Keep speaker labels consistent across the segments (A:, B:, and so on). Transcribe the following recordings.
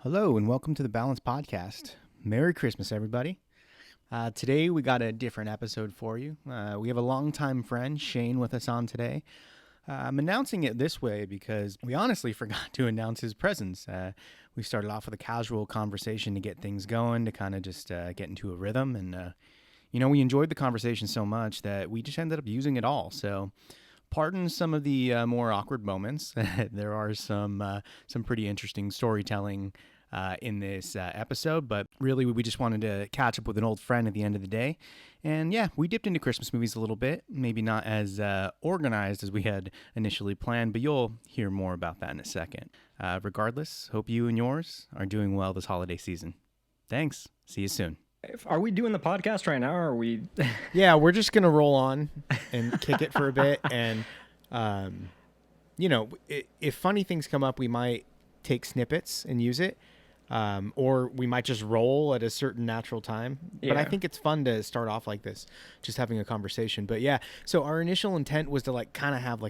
A: Hello and welcome to the Balance Podcast. Merry Christmas, everybody. Today we got a different episode for you. We have a longtime friend, Shane, with us on today. I'm announcing it this way because we honestly forgot to announce his presence. We started off with a casual conversation to get things going, to kind of just get into a rhythm. And, we enjoyed the conversation so much that we just ended up using it all. So pardon some of the more awkward moments. There are some pretty interesting storytelling in this episode, but really we just wanted to catch up with an old friend at the end of the day. And yeah, we dipped into Christmas movies a little bit, maybe not as organized as we had initially planned, but you'll hear more about that in a second. Regardless, hope you and yours are doing well this holiday season. Thanks. See you soon.
B: Are we doing the podcast right now, or are we?
A: Yeah, we're just going to roll on and kick it for a bit. And, if funny things come up, we might take snippets and use it. Or we might just roll at a certain natural time.
B: Yeah.
A: But I think it's fun to start off like this, just having a conversation. But yeah, so our initial intent was to kind of have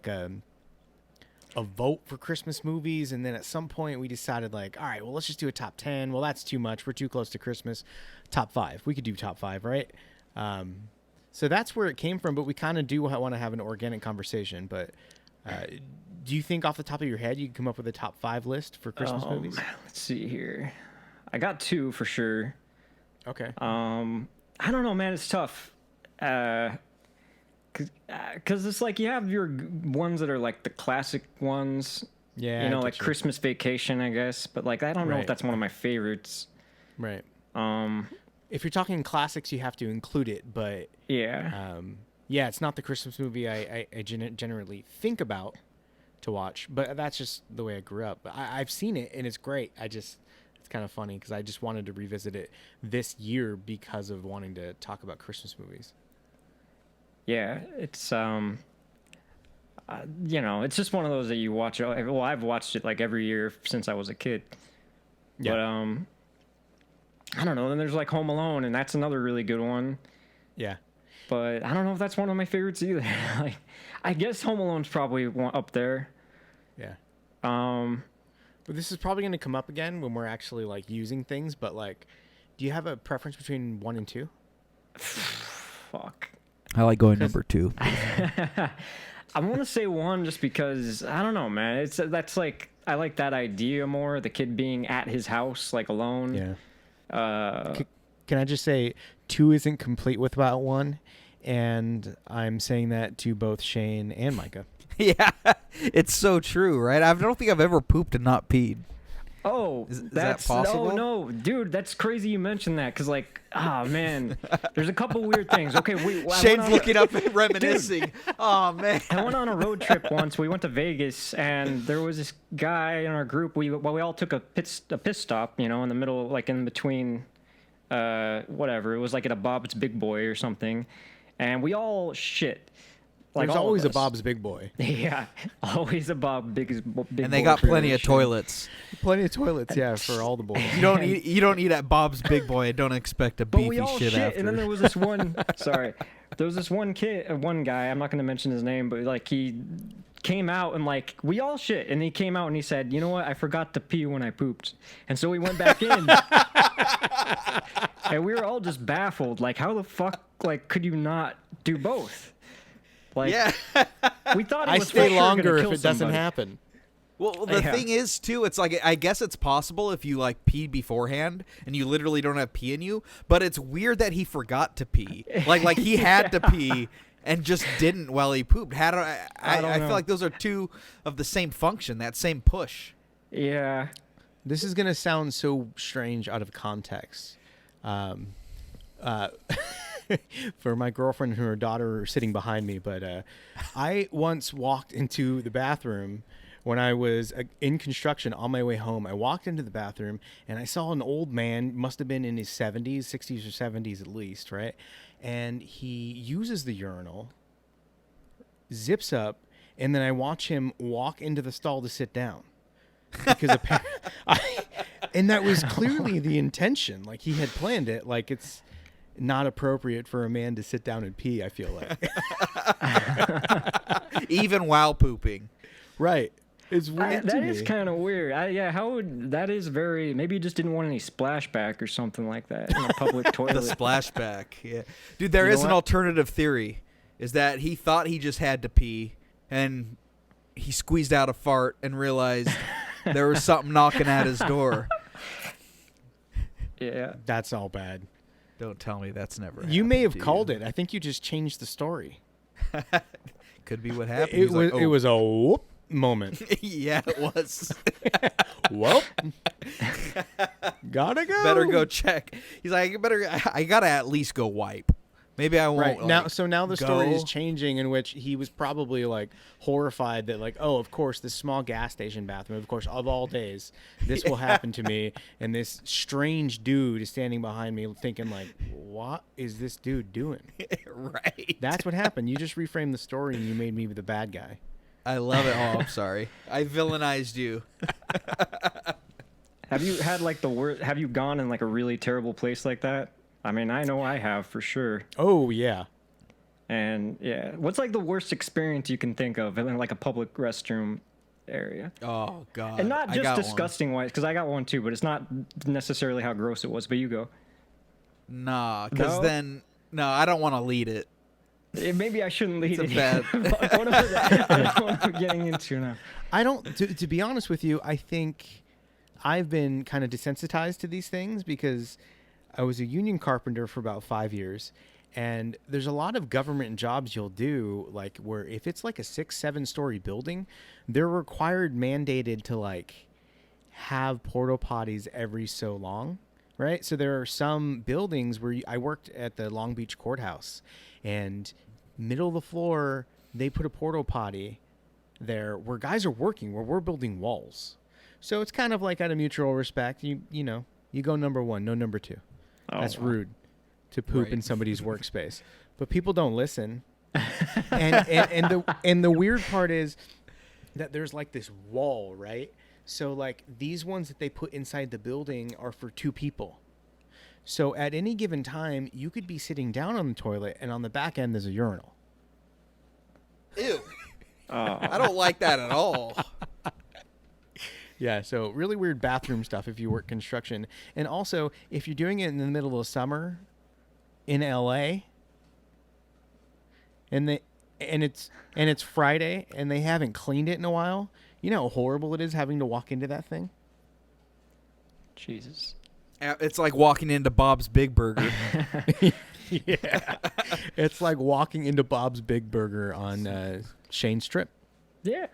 A: a vote for Christmas movies, and then at some point we decided all right, well, let's just do a top 10. Well, that's too much. We're too close to Christmas. Top 5. We could do top 5, right? So that's where it came from, but we kind of do want to have an organic conversation. But do you think off the top of your head you could come up with a top 5 list for Christmas movies?
B: Let's see here. I got 2 for sure.
A: Okay.
B: I don't know, man. It's tough. Because it's you have your ones that are the classic ones.
A: Yeah.
B: Like Christmas Vacation, I guess. But I don't know if that's one of my favorites.
A: Right. If you're talking classics, you have to include it. But
B: yeah.
A: Yeah, it's not the Christmas movie I generally think about to watch. But that's just the way I grew up. I've seen it, and it's great. It's kind of funny because I just wanted to revisit it this year because of wanting to talk about Christmas movies.
B: Yeah, it's it's just one of those that you watch. Well, I've watched it every year since I was a kid. Yeah. But I don't know. Then there's Home Alone, and that's another really good one.
A: Yeah.
B: But I don't know if that's one of my favorites either. I guess Home Alone's probably one up there.
A: Yeah. But this is probably going to come up again when we're actually using things. But do you have a preference between 1 and 2?
B: Fuck.
C: I like going number 2.
B: I want to say 1 just because I don't know, man. I like that idea more. The kid being at his house alone.
A: Yeah. Can I just say 2 isn't complete without 1, and I'm saying that to both Shane and Micah.
C: Yeah, it's so true, right? I don't think I've ever pooped and not peed.
B: Oh,
C: is that possible?
B: No, dude, that's crazy you mentioned that because, man, there's a couple weird things. Okay,
C: Shane's looking up and reminiscing. Oh, man.
B: I went on a road trip once. We went to Vegas, and there was this guy in our group. We all took a pit stop, in the middle, in between, whatever. It was at a Bob's Big Boy or something, and we all shit.
A: There's always a Bob's Big Boy.
B: Yeah, always a Big
C: and they got plenty of toilets.
A: Plenty of toilets, yeah, for all the boys.
C: You don't eat at Bob's Big Boy and don't expect a beefy shit after.
B: And then there was this one. Sorry, there was this one guy. I'm not going to mention his name, but he came out and we all shit, and he came out and he said, "You know what? I forgot to pee when I pooped," and so we went back in, and we were all just baffled. How the fuck could you not do both?
C: Yeah.
B: We thought it
A: I
B: was
A: stay
B: for
A: longer
B: sure
A: if
B: kill
A: it doesn't
B: somebody.
A: happen.
C: Well, the thing is, too, it's I guess it's possible if you peed beforehand and you literally don't have pee in you, but it's weird that he forgot to pee. He had to pee and just didn't while he pooped. I feel like those are two of the same function, that same push.
B: Yeah.
A: This is going to sound so strange out of context. For my girlfriend and her daughter sitting behind me, but I once walked into the bathroom when I was in construction on my way home. I walked into the bathroom and I saw an old man, must have been in his 60s or 70s at least, right? And he uses the urinal, zips up, and then I watch him walk into the stall to sit down. Because and that was clearly the intention. He had planned it. It's not appropriate for a man to sit down and pee, I feel like.
C: Even while pooping.
A: Right. It's weird to
B: That
A: me.
B: is kind of weird. Yeah, how would that is very maybe he just didn't want any splashback or something like that in a public toilet.
C: The splashback. Yeah. Dude, there
B: You
C: is
B: know
C: an
B: what?
C: alternative theory. Is that he thought he just had to pee and he squeezed out a fart and realized there was something knocking at his door.
B: Yeah.
A: That's all bad.
C: Don't tell me that's never
A: You may have
C: happened to
A: called
C: you.
A: it. I think you just changed the story.
C: Could be what happened.
A: It
C: He's
A: was
C: like,
A: it
C: "Oh."
A: was a whoop moment.
C: Yeah, it was.
A: Whoop. Gotta go.
C: Better go check. He's like, I gotta at least go wipe. Maybe I won't.
A: Right now,
C: like,
A: so now the story is
C: go.
A: changing, in which he was probably like horrified that, like, oh, of course, this small gas station bathroom, of course, of all days, this will happen to me, and this strange dude is standing behind me, thinking like, what is this dude doing?
C: Right.
A: That's what happened. You just reframed the story, and you made me the bad guy.
C: I love it. Oh, I'm sorry. I villainized you.
B: Have you had like the worst? Have you gone in like a really terrible place like that? I mean, I know I have for sure.
A: Oh yeah.
B: And yeah, what's like the worst experience you can think of in like a public restroom area?
C: Oh God.
B: And not
C: I
B: just
C: got
B: disgusting wise, because I got one too, but it's not necessarily how gross it was. But you go.
C: One. Nah, because
B: No?
C: then I don't want to lead it.
B: Maybe I shouldn't lead
C: It's
B: it.
C: a bad-
B: What am I getting into now?
A: I don't. To be honest with you, I think I've been kind of desensitized to these things because I was a union carpenter for about 5 years, and there's a lot of government jobs you'll do, like where if it's like a 6-7 story building, they're required mandated to like have porta potties every so long, right? So there are some buildings where I worked at the Long Beach courthouse, and middle of the floor they put a porta potty there where guys are working, where we're building walls. So it's kind of like out of mutual respect. You know, you go number one, no number two.
B: Oh,
A: That's
B: wow.
A: rude to poop
C: Right.
A: in somebody's workspace. But people don't listen. and the weird part is that there's like this wall, right? So like these ones that they put inside the building are for 2 people. So at any given time, you could be sitting down on the toilet, and on the back end there's a urinal.
C: Ew.
B: Oh.
C: I don't like that at all.
A: Yeah, so really weird bathroom stuff if you work construction. And also, if you're doing it in the middle of summer in LA and it's Friday and they haven't cleaned it in a while, you know how horrible it is having to walk into that thing?
B: Jesus.
C: It's like walking into Bob's Big Burger.
A: Yeah. It's like walking into Bob's Big Burger on Shane's Strip.
B: Yeah.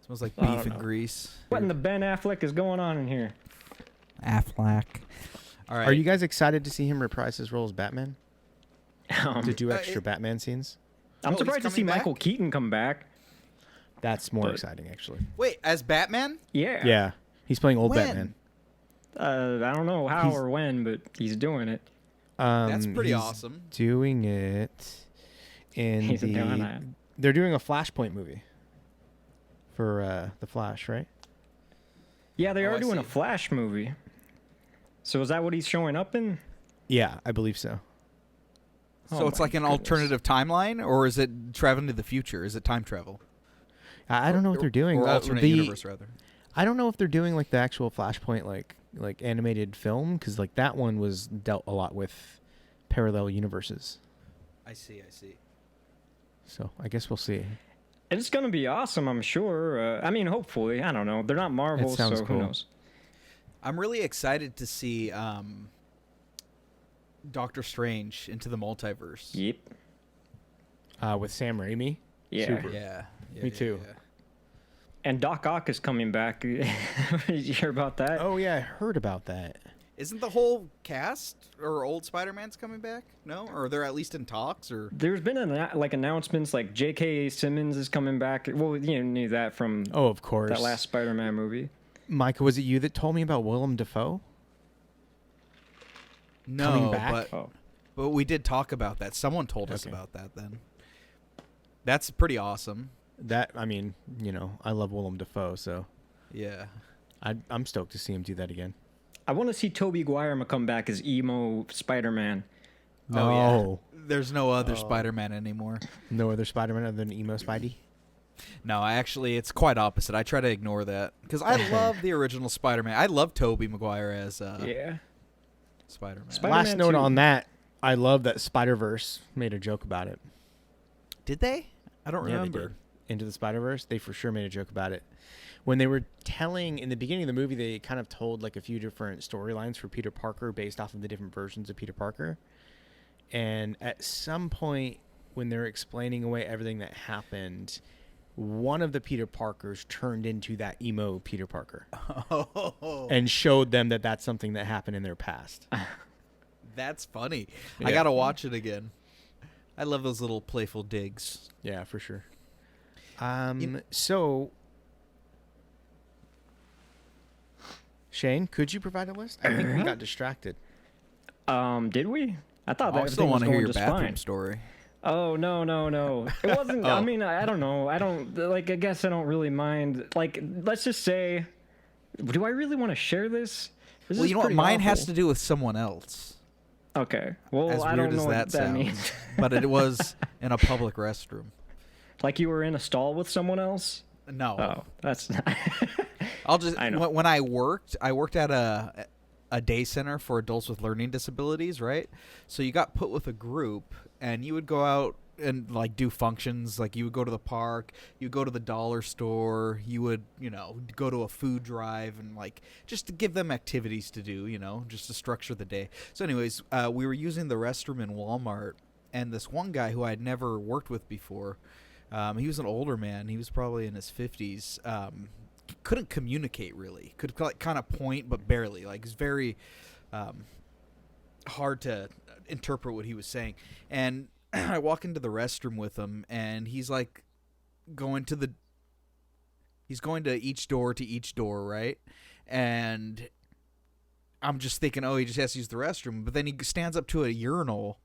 C: Smells like
B: I
C: beef
B: don't
C: and
B: know.
C: grease.
B: What in the Ben Affleck is going on in here?
C: Affleck. All right.
A: Are you guys excited to see him reprise his role as Batman? To do
C: Uh,
A: extra Batman scenes?
B: I'm
C: Oh,
B: surprised to
C: he's
B: see
C: coming
B: Michael
C: back?
B: Keaton come back.
A: That's more
B: But-
A: exciting, actually.
C: Wait, as Batman?
B: Yeah.
A: Yeah. He's playing old
C: When?
A: Batman.
B: I don't know how
A: He's-
B: or when, but he's doing it.
C: That's pretty
A: he's
C: awesome.
A: Doing it in
B: He's doing
A: the.
B: that.
A: They're doing a Flashpoint movie for the Flash, right?
B: Yeah, they
C: Oh,
B: are
C: I
B: doing a
C: see.
B: Flash movie. So is that what he's showing up in?
A: Yeah, I believe so.
C: So
B: Oh
C: it's
B: my
C: like an
B: goodness.
C: alternative timeline, or is it traveling to the future? Is it time travel?
A: I don't know what they're doing.
C: Or alternate
A: The-
C: universe, rather.
A: I don't know if they're doing like the actual Flashpoint like animated film, because like that one was dealt a lot with parallel universes.
C: I see.
A: So I guess we'll see.
B: It's gonna be awesome, I'm sure. I mean, hopefully. I don't know. They're not Marvel, so
A: sounds
B: who
A: cool.
B: knows?
C: I'm really excited to see Doctor Strange into the multiverse.
B: Yep.
A: With Sam Raimi.
B: Yeah.
A: Super.
C: Yeah.
A: Me too.
B: And Doc Ock is coming back. Did you hear about that?
A: Oh yeah, I heard about that.
C: Isn't the whole cast or old Spider-Man's coming back? No, or they're at least in talks, or
B: There's been announcements like J.K. Simmons is coming back. Well, you knew that from
A: Oh, of course.
B: that last Spider-Man movie.
A: Micah, was it you that told me about Willem Dafoe?
C: no?
A: Coming back?
C: But we did talk about that. Someone told us
A: Okay.
C: about that. Then that's pretty awesome.
A: That, I mean, you know, I love Willem Dafoe, so
C: Yeah.
A: I'm stoked to see him do that again.
B: I want to see Tobey Maguire come back as emo Spider-Man.
A: No,
C: Oh, yeah. There's no other Spider-Man anymore.
A: no other Spider-Man other than Emo Spidey.
C: No, it's quite opposite. I try to ignore that because I love the original Spider-Man. I love Tobey Maguire as
B: Yeah.
C: Spider-Man.
A: Last note
B: 2.
A: on that, I love that Spider-Verse made a joke about it.
C: Did they? I don't
A: Yeah, they
C: remember.
A: did. Into the Spider-Verse, they for sure made a joke about it. When they were telling, in the beginning of the movie, they kind of told like a few different storylines for Peter Parker based off of the different versions of Peter Parker. And at some point, when they're explaining away everything that happened, one of the Peter Parkers turned into that emo Peter Parker.
C: Oh.
A: And showed them that that's something that happened in their past.
C: That's funny.
A: Yeah.
C: I got to watch it again. I love those little playful digs.
A: Yeah, for sure. So, Shane, could you provide a list? I think we got distracted.
B: Did we? I thought
C: I
B: that
C: still
B: everything was
C: want to hear
B: going
C: your
B: just
C: bathroom
B: fine.
C: story.
B: Oh, no. It wasn't, I mean, I don't know. I don't, like, I guess I don't really mind. Like, let's just say, do I really want to share this? This
C: Well,
B: is
C: you know what?
B: pretty
C: Mine has
B: awful.
C: to do with someone else.
B: Okay. Well,
C: As
B: I
C: weird
B: don't know
C: as
B: what
C: that
B: that
C: sounds.
B: means.
C: But it was in a public restroom.
B: Like you were in a stall with someone else?
C: No.
B: Oh, that's not.
C: I'll just
B: I know.
C: when I worked at a day center for adults with learning disabilities, right? So you got put with a group and you would go out and like do functions, like you would go to the park, you would go to the dollar store, you would, go to a food drive and like just to give them activities to do, just to structure the day. So anyways, we were using the restroom in Walmart, and this one guy who I'd never worked with before, he was an older man. He was probably in his 50s. Couldn't communicate really. Could kind of point, but barely. Like, it's very hard to interpret what he was saying. And I walk into the restroom with him, and he's like going to each door, right? And I'm just thinking, oh, he just has to use the restroom. But then he stands up to a urinal,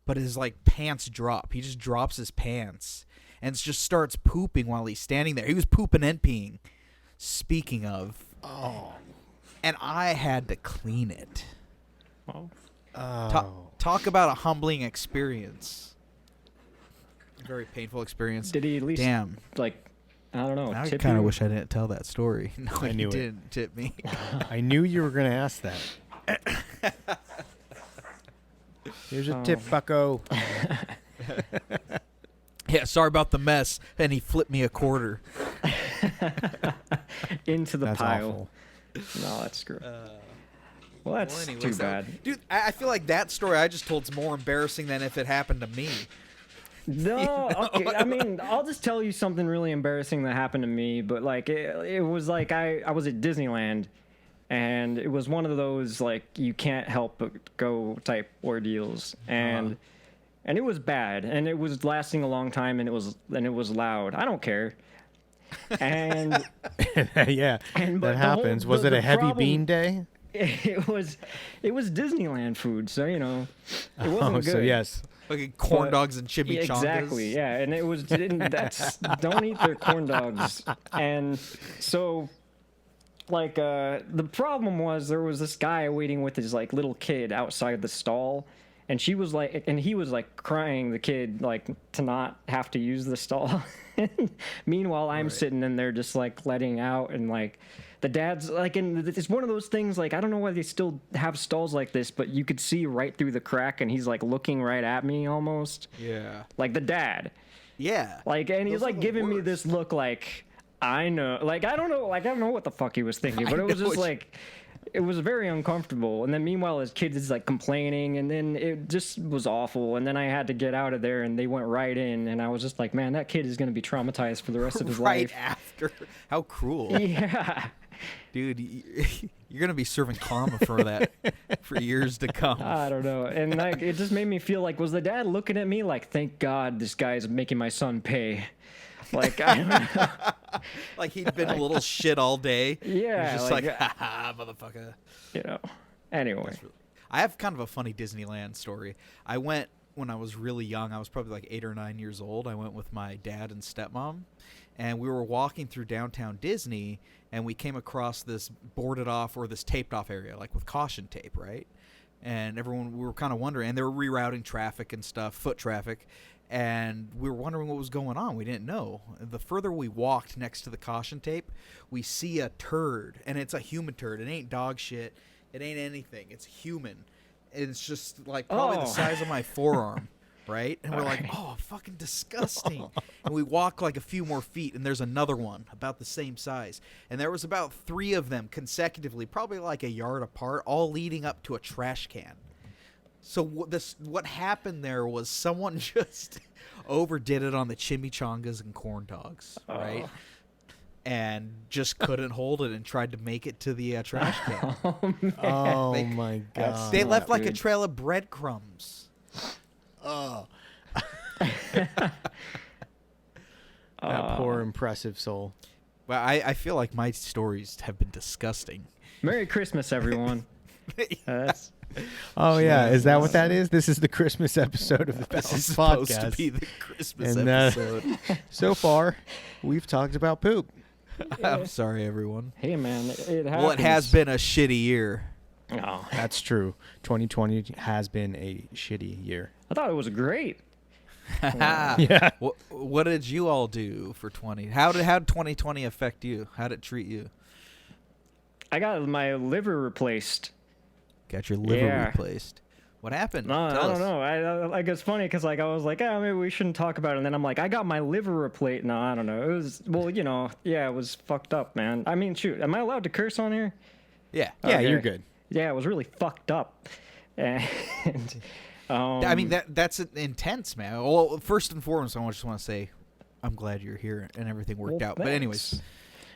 C: but his like pants drop. He just drops his pants and just starts pooping while he's standing there. He was pooping and peeing. Speaking of, and I had to clean it.
B: Oh.
C: Talk about a humbling experience. Very painful experience.
B: Did he at least,
C: Damn.
B: like, I don't know,
C: I
B: tip
C: kind of
B: you?
C: wish I didn't tell that story. No,
A: I knew
C: he
A: it.
C: didn't tip me.
A: I knew you were going to ask that. Here's a tip, bucko.
C: Yeah, sorry about the mess. And he flipped me a quarter.
B: Into the
A: That's
B: pile.
A: awful.
B: No, that's screw. Well, that's
C: anyways,
B: too bad.
C: Dude, I feel like that story I just told is more embarrassing than if it happened to me.
B: No, okay. I mean, I'll just tell you something really embarrassing that happened to me. But like, it was like I was at Disneyland, and it was one of those like you can't help but go type ordeals, and it was bad, and it was lasting a long time, and it was loud. I don't care. And
A: Yeah,
B: And- but
A: that
B: the
A: happens.
B: whole-
A: Was
B: the-
A: it a
B: the
A: heavy
B: problem-
A: bean day?
B: it was Disneyland food, so it wasn't
A: Oh,
B: good.
A: so yes.
C: Like corn
B: But-
C: dogs and
B: Yeah,
C: chimichangas.
B: exactly, yeah, and it was that's don't eat their corn dogs. And so, like, the problem was there was this guy waiting with his like little kid outside the stall, and he was like crying, the kid, like to not have to use the stall. Meanwhile, I'm sitting in there just like letting out, and like the dad's like, and it's one of those things like I don't know why they still have stalls like this, but you could see right through the crack, and he's like looking right at me almost.
C: Yeah.
B: Like the dad.
C: Yeah.
B: Like, and he's
C: Those are
B: like
C: the
B: giving me
C: worst.
B: this look like, I know. Like, I don't know. Like, I don't know what the fuck he was thinking, but
C: I
B: it was
C: know
B: just
C: what
B: like, it was very uncomfortable. And then meanwhile, his kid is like complaining, and then it just was awful. And then I had to get out of there, and they went right in. And I was just like, man, that kid is going to be traumatized for the rest of his
C: right
B: life.
C: after. How cruel.
B: Yeah.
C: Dude, you're going to be serving karma for that for years to come.
B: I don't know. And like, it just made me feel like, was the dad looking at me like, thank God this guy's making my son pay? Like, I don't know.
C: Like he'd been a little shit all day.
B: Yeah,
C: He's just
B: like,
C: like, haha, motherfucker.
B: Anyway.
C: I have kind of a funny Disneyland story. I went when I was really young. I was probably like 8 or 9 years old. I went with my dad and stepmom, and we were walking through downtown Disney, and we came across this boarded off or this taped off area, like with caution tape, right? and we were kind of wondering, and they were rerouting traffic and stuff, foot traffic, and we were wondering what was going on. We didn't know. The further we walked next to the caution tape, we see a turd, and it's a human turd. It ain't dog shit. It ain't anything. It's human. It's just like probably the size of my forearm, right? And we're like, oh, fucking disgusting. And we walk like a few more feet, and there's another one about the same size. And there was about 3 of them consecutively, probably like a yard apart, all leading up to a trash can. So what happened there was someone just overdid it on the chimichangas and corn dogs, right? And just couldn't hold it and tried to make it to the trash can.
A: Oh, my God.
C: They left like a trail of breadcrumbs.
A: Oh. That poor impressive soul.
C: Well, I feel like my stories have been disgusting.
B: Merry Christmas, everyone.
A: Oh yeah, is that what that is? This is the Christmas episode of the
C: This is
A: Balance
C: supposed
A: Podcast.
C: to be the Christmas
A: And,
C: episode.
A: So far, we've talked about poop.
C: I'm sorry, everyone.
B: Hey, man, it happens.
C: Well, it has been a shitty year.
B: Oh,
A: That's true. 2020 has been a shitty year.
B: I thought it was great.
A: Yeah.
C: What did you all do for 20? How did 2020 affect you? How did it treat you?
B: I got my liver replaced.
C: Got your liver
B: Yeah.
C: replaced. What happened?
B: No,
C: Tell
B: I
C: us.
B: don't know. I like it's funny because like I was like, maybe we shouldn't talk about it. And then I'm like, I got my liver replaced. No, I don't know. It was it was fucked up, man. I mean, shoot, am I allowed to curse on here?
C: Yeah.
A: Yeah,
B: Okay.
A: you're good.
B: Yeah, it was really fucked up. And
C: I mean that's intense, man. Well, first and foremost, I just want to say I'm glad you're here and everything worked out. But anyways,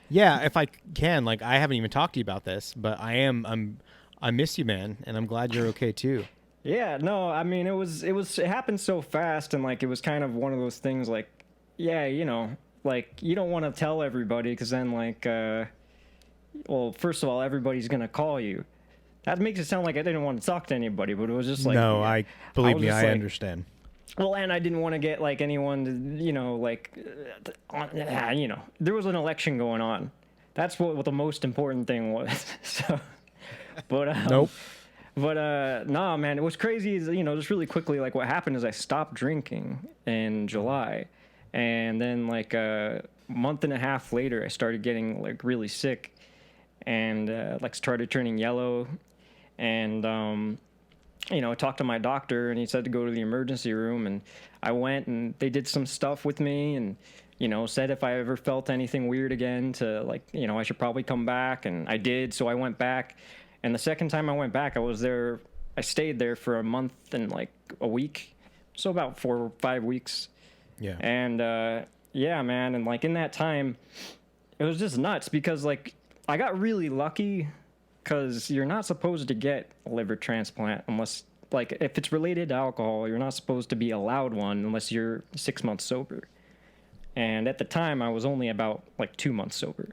A: Yeah, if I can, like, I haven't even talked to you about this, but I miss you, man, and I'm glad you're okay too.
B: yeah, no, I mean it happened so fast, and like it was kind of one of those things like, yeah, like you don't want to tell everybody because then like, well, first of all, everybody's gonna call you. That makes it sound like I didn't want to talk to anybody, but it was just like,
A: No, I believe
B: was
A: me,
B: just
A: I
B: like-
A: understand.
B: Well, and I didn't want to get like anyone to, like, there was an election going on. That's what the most important thing was. So, but
A: Nope.
B: But nah, man, it was crazy. Is just really quickly, like what happened is I stopped drinking in July, and then like a month and a half later, I started getting like really sick, and like started turning yellow, and I talked to my doctor, and he said to go to the emergency room, and I went, and they did some stuff with me, and said if I ever felt anything weird again to like, I should probably come back, and I did, so I went back. And the second time I went back, I stayed there for a month and like a week. So about 4 or 5 weeks.
A: Yeah.
B: And yeah, man. And like in that time, it was just nuts because like I got really lucky because you're not supposed to get a liver transplant unless like if it's related to alcohol, you're not supposed to be allowed one unless you're 6 months sober. And at the time, I was only about like 2 months sober.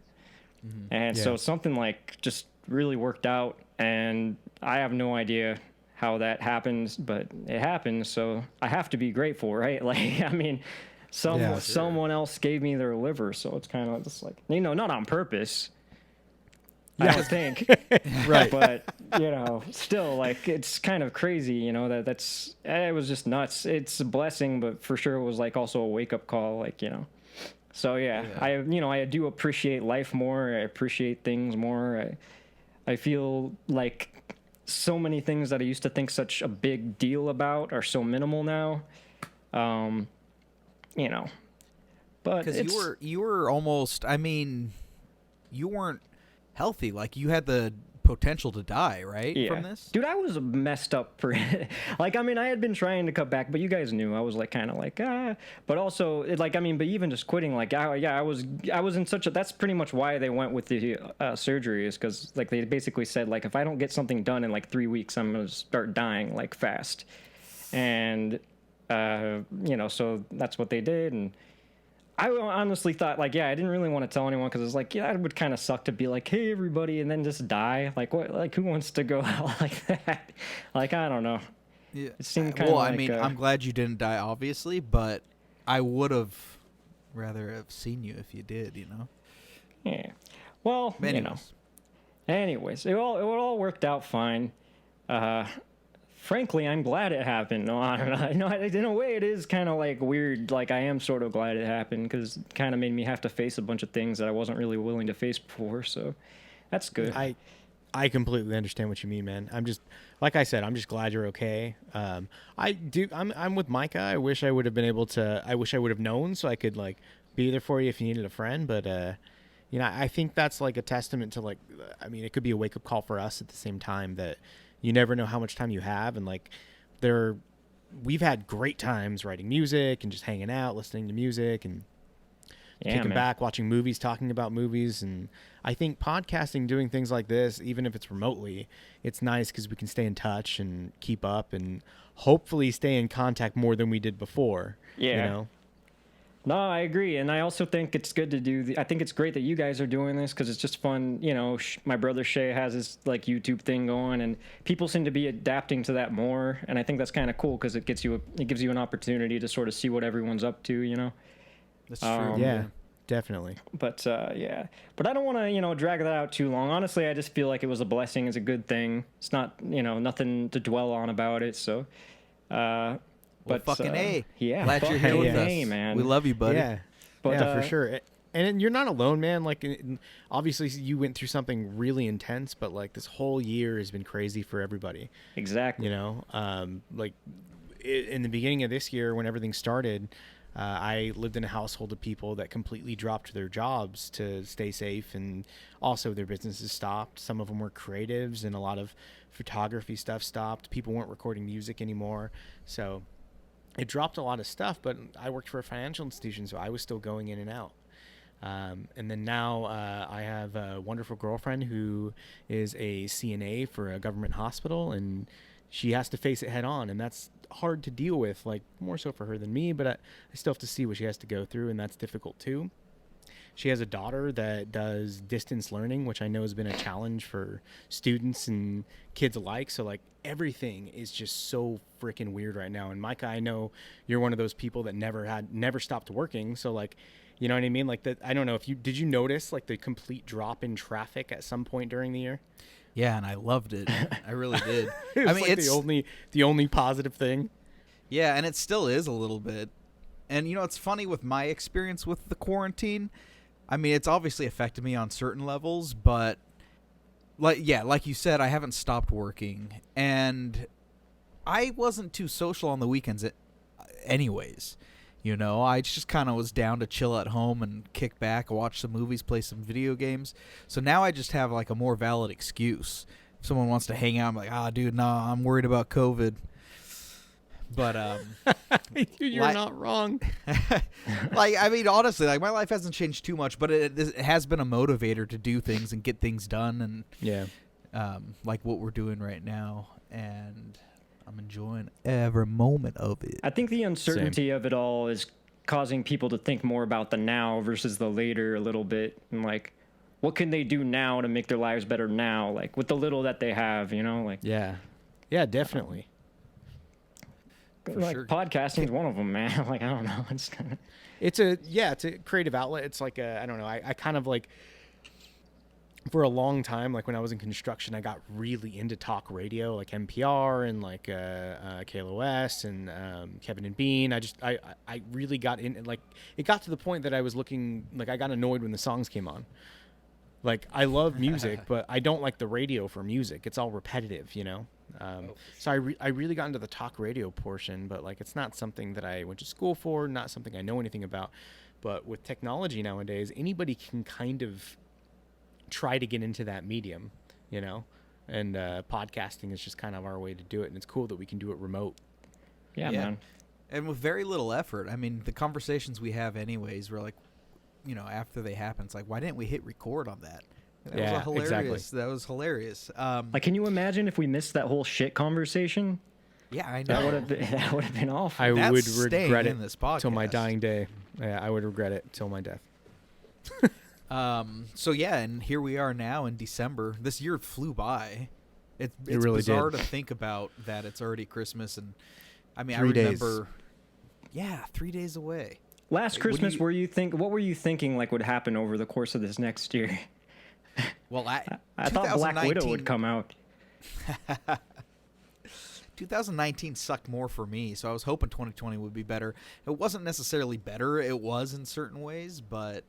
B: Mm-hmm. And so something like just really worked out, and I have no idea how that happens, but it happened, so I have to be grateful, right? Like, I mean, someone else gave me their liver, so it's kind of just like, not on purpose, I don't think.
A: Right.
B: But, still, like, it's kind of crazy, it was just nuts. It's a blessing, but for sure it was, like, also a wake-up call, like, So, yeah. I do appreciate life more. I appreciate things more. I feel like so many things that I used to think such a big deal about are so minimal now. But
C: because you were almost, I mean, you weren't healthy. Like you had the potential to die, right?
B: Yeah.
C: From this?
B: Dude, I was messed up for like, I mean, I had been trying to cut back, but you guys knew I was like kind of like, but also but even just quitting, like, I was in such a, that's pretty much why they went with the surgery is because like they basically said like, if I don't get something done in like 3 weeks, I'm going to start dying like fast. And, so that's what they did. And I honestly thought, like, I didn't really want to tell anyone because it was like, it would kind of suck to be like, hey, everybody, and then just die. Like, what? Like, who wants to go out like that? Like, I don't know.
C: Yeah.
B: It seemed kind of like...
C: I mean, I'm glad you didn't die, obviously, but I would have rather have seen you if you did,
B: Yeah. Well,
C: Anyways.
B: Anyways, it all worked out fine. frankly, I'm glad it happened. No, I don't know. No, in a way, it is kind of like weird. Like, I am sort of glad it happened because it kind of made me have to face a bunch of things that I wasn't really willing to face before. So that's good.
A: I completely understand what you mean, man. I'm just, like I said, I'm just glad you're okay. I'm with Micah. I wish I would have been able to. I wish I would have known so I could like be there for you if you needed a friend. But you know, I think that's like a testament to like, I mean, it could be a wake up call for us at the same time that you never know how much time you have, and like we've had great times writing music and just hanging out, listening to music and kicking back, watching movies, talking about movies. And I think podcasting, doing things like this, even if it's remotely, it's nice because we can stay in touch and keep up and hopefully stay in contact more than we did before.
B: Yeah.
A: You know?
B: No, I agree. And I also think it's good to do I think it's great that you guys are doing this because it's just fun. You know, my brother Shay has his like YouTube thing going and people seem to be adapting to that more. And I think that's kind of cool because it gives you an opportunity to sort of see what everyone's up to, you know?
C: That's true.
A: Yeah, definitely.
B: But yeah, but I don't want to, drag that out too long. Honestly, I just feel like it was a blessing. It's a good thing. It's not, nothing to dwell on about it. So,
C: well, fucking A.
B: Yeah.
C: Glad you're here with us,
B: man.
C: We love you, buddy.
A: Yeah,
B: but,
A: for sure. And you're not alone, man. Like, obviously, you went through something really intense, but like this whole year has been crazy for everybody.
B: Exactly.
A: You know, like in the beginning of this year, when everything started, I lived in a household of people that completely dropped their jobs to stay safe, and also their businesses stopped. Some of them were creatives, and a lot of photography stuff stopped. People weren't recording music anymore, so it dropped a lot of stuff. But I worked for a financial institution, so I was still going in and out. And then now I have a wonderful girlfriend who is a CNA for a government hospital, and she has to face it head on, and that's hard to deal with, like more so for her than me, but I still have to see what she has to go through, and that's difficult too. She has a daughter that does distance learning, which I know has been a challenge for students and kids alike. So like everything is just so freaking weird right now. And Micah, I know you're one of those people that never stopped working. So like, you know what I mean? Like that, I don't know if did you notice like the complete drop in traffic at some point during the year?
C: Yeah, and I loved it. I really did.
A: I mean, like it's the only positive thing.
C: Yeah, and it still is a little bit. And it's funny with my experience with the quarantine. I mean, it's obviously affected me on certain levels, but like you said, I haven't stopped working, and I wasn't too social on the weekends anyways. I just kind of was down to chill at home and kick back, watch some movies, play some video games. So now I just have like a more valid excuse. If someone wants to hang out, I'm like, dude, nah, I'm worried about COVID. But
A: you're not wrong.
C: Like, I mean, honestly, like my life hasn't changed too much, but it has been a motivator to do things and get things done, and like what we're doing right now, and I'm enjoying every moment of it.
B: I think the uncertainty of it all is causing people to think more about the now versus the later a little bit, and like, what can they do now to make their lives better now, like with the little that they have, like.
A: Yeah, definitely.
B: Like
C: sure.
B: Podcasting is one of them, man. Like, I don't know.
A: It's a creative outlet. It's like I don't know. I kind of like, for a long time, like when I was in construction, I got really into talk radio, like NPR and like KLOS and Kevin and Bean. I really got in, like it got to the point that I was looking, like I got annoyed when the songs came on. Like I love music, but I don't like the radio for music. It's all repetitive, So I really got into the talk radio portion, but like it's not something that I went to school for, not something I know anything about. But with technology nowadays, anybody can kind of try to get into that medium, and podcasting is just kind of our way to do it, and it's cool that we can do it remote.
B: Yeah, man.
C: And with very little effort. I mean, the conversations we have anyways, we're like, after they happen, it's like, why didn't we hit record on that? That was hilarious.
A: Exactly.
C: That was hilarious.
B: Like, can you imagine if we missed that whole shit conversation?
C: Yeah, I know.
B: That would have been awful.
A: I
C: That's
A: would
C: staying
A: regret
C: in
A: it
C: this podcast.
A: till my dying day. Yeah, I would regret it till my death.
C: So yeah, and here we are now in December. This year flew by. It's
A: really
C: bizarre
A: did.
C: to think about that it's already Christmas, and I mean,
A: 3
C: I
A: days.
C: remember. Yeah, 3 days away.
B: Last Christmas, what were you thinking like would happen over the course of this next year?
C: Well,
B: I thought Black Widow would come out.
C: 2019 sucked more for me, so I was hoping 2020 would be better. It wasn't necessarily better. It was in certain ways, but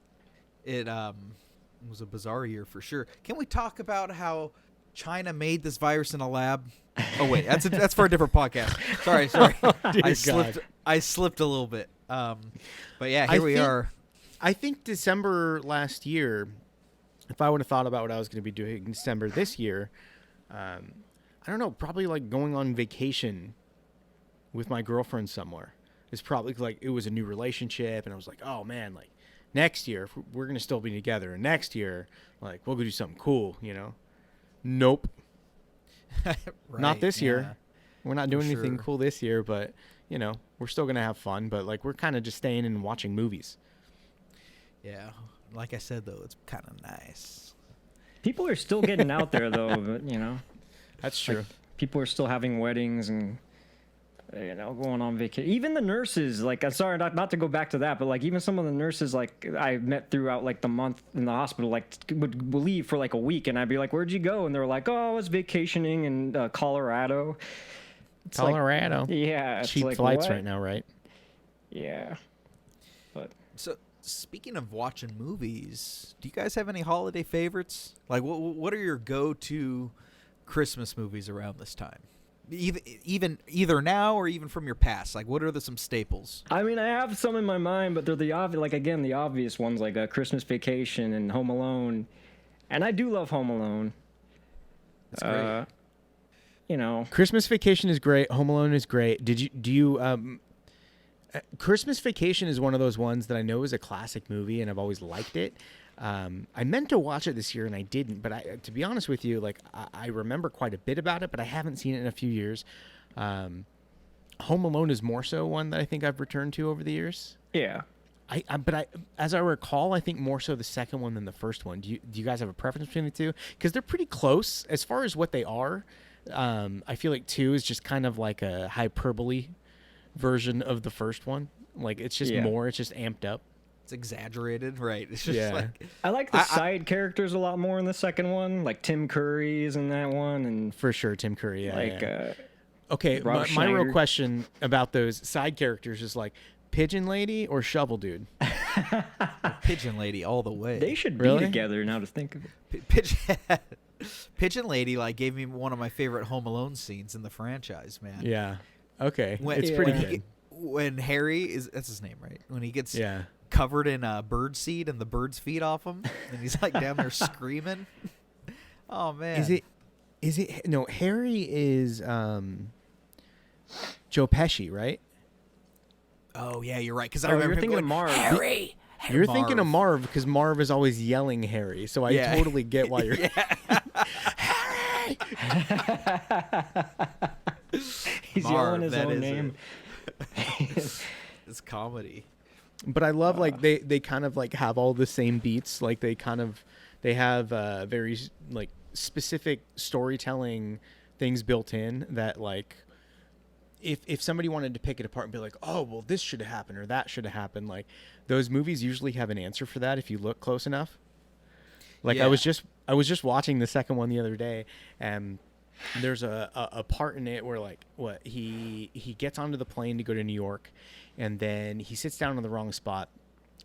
C: it was a bizarre year for sure. Can we talk about how China made this virus in a lab? Oh wait, that's for a different podcast. Sorry. I slipped a little bit. But yeah, here we are.
A: I think December last year, if I would have thought about what I was going to be doing in December this year, I don't know, probably like going on vacation with my girlfriend somewhere. It's probably like it was a new relationship, and I was like, oh man, like next year we're going to still be together, and next year like we'll go do something cool, you know? Nope.
C: Right,
A: not this year.
C: yeah.
A: We're not doing
C: For
A: anything
C: sure.
A: cool this year, but you know, we're still going to have fun, but like we're kind of just staying in and watching movies.
C: Yeah. Like I said, though, it's kind of nice.
B: People are still getting out there, though, but, you know.
A: That's true.
B: Like, people are still having weddings and, you know, going on vacation. Even the nurses, like, I'm sorry not to go back to that, but, like, even some of the nurses, like, I met throughout, like, the month in the hospital, like, would leave for, like, a week, and I'd be like, where'd you go? And they were like, oh, I was vacationing in Colorado. It's
A: Colorado.
B: Like, yeah. It's
A: Cheap
B: like,
A: flights
B: what?
A: right now, right?
B: Yeah. But
C: So, speaking of watching movies, do you guys have any holiday favorites? Like, what are your go-to Christmas movies around this time? Either now or even from your past. Like, what are some staples?
B: I mean, I have some in my mind, but they're the obvious ones, like Christmas Vacation and Home Alone. And I do love Home Alone.
C: That's great.
B: You know,
A: Christmas Vacation is great. Home Alone is great. Christmas Vacation is one of those ones that I know is a classic movie, and I've always liked it. I meant to watch it this year, and I didn't. But to be honest with you, like I remember quite a bit about it, but I haven't seen it in a few years. Home Alone is more so one that I think I've returned to over the years.
B: yeah.
A: As I recall, I think more so the second one than the first one. Do you guys have a preference between the two? Because they're pretty close as far as what they are. I feel like 2 is just kind of like a hyperbole version of the first one. Like it's just more. It's just amped up.
C: It's exaggerated, right? It's just like
B: I like the side characters a lot more in the second one. Like Tim Curry is in that one, and
A: For sure, Tim Curry. Yeah.
B: like
A: yeah. Okay,
B: Rob
A: my real
B: Schneider.
A: question about those side characters is like Pigeon Lady or Shovel Dude?
C: Pigeon Lady all the way.
B: they should
A: Really?
B: be together now to think of it.
C: Pigeon Lady like gave me one of my favorite Home Alone scenes in the franchise, man.
A: Yeah. Okay.
C: When,
A: It's pretty
C: when
A: good.
C: when Harry that's his name, right? When he gets
A: Yeah.
C: covered in bird seed and the birds feed off him, and he's like down there screaming. Oh man,
A: Is it no, Harry is Joe Pesci, right?
C: Oh yeah, you're right. Because I
B: Oh,
C: remember
B: you're
C: him
B: thinking
C: going,
B: of Marv.
C: Harry.
A: You're thinking of Marv because Marv is always yelling Harry. So I
C: Yeah.
A: totally get why you're
C: Harry.
B: He's
C: Marv,
B: yelling his
C: that
B: own
C: is
B: name.
C: It's comedy.
A: But I love like they kind of like have all the same beats. Like they have very like specific storytelling things built in that like if somebody wanted to pick it apart and be like, oh well, this should have happened or that should have happened, like those movies usually have an answer for that if you look close enough. Like
C: Yeah.
A: I was just watching the second one the other day, and there's a part in it where like he gets onto the plane to go to New York, and then he sits down on the wrong spot,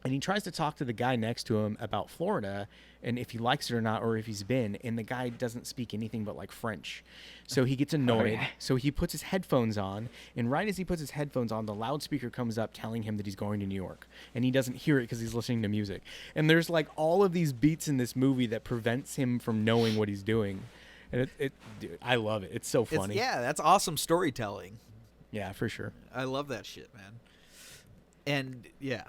A: and he tries to talk to the guy next to him about Florida and if he likes it or not, or if he's been, and the guy doesn't speak anything but like French. So he gets annoyed.
B: yeah.
A: So he puts his headphones on, and right as he puts his headphones on, the loudspeaker comes up telling him that he's going to New York, and he doesn't hear it because he's listening to music. And there's like all of these beats in this movie that prevents him from knowing what he's doing. And dude, I love it. It's so funny.
C: That's awesome storytelling.
A: Yeah, for sure.
C: I love that shit, man. And yeah,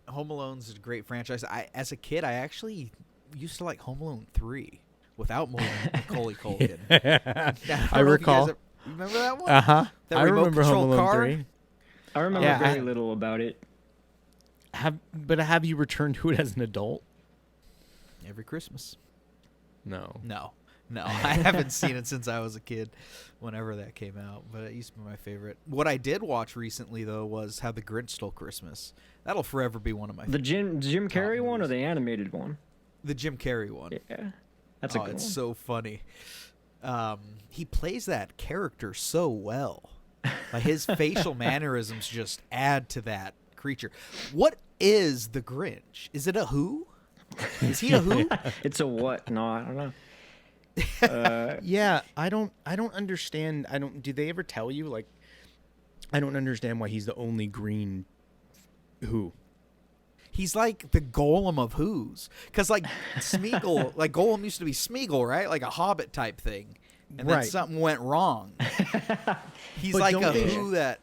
C: Home Alone's a great franchise. As a kid, I actually used to like Home Alone 3 without Macaulay Culkin.
A: I recall.
C: You remember that one?
A: Uh-huh.
C: That
A: I
C: remote
A: remember
C: control
A: Home Alone
C: car?
A: 3.
B: I remember
A: Yeah,
B: very little about it.
A: Have you returned to it as an adult?
C: Every Christmas.
A: No.
C: No, I haven't seen it since I was a kid, whenever that came out. But it used to be my favorite. What I did watch recently, though, was How the Grinch Stole Christmas. That'll forever be one of my
B: The
C: favorite.
B: Jim Carrey one or
C: movies.
B: the animated one?
C: The Jim Carrey one.
B: Yeah, that's a good
C: It's
B: one.
C: so funny. he plays that character so well. Like his facial mannerisms just add to that creature. What is the Grinch? Is it a who? Is he a who?
B: It's a what? No, I don't know.
A: Yeah, I don't understand. Do they ever tell you, like, I don't understand why he's the only green who?
C: He's like the Golem of who's. Because, like, Smeagol, like, Golem used to be Smeagol, right? Like a Hobbit type thing. And then something went wrong. He's
A: But
C: like
A: don't
C: a
A: they-
C: who that...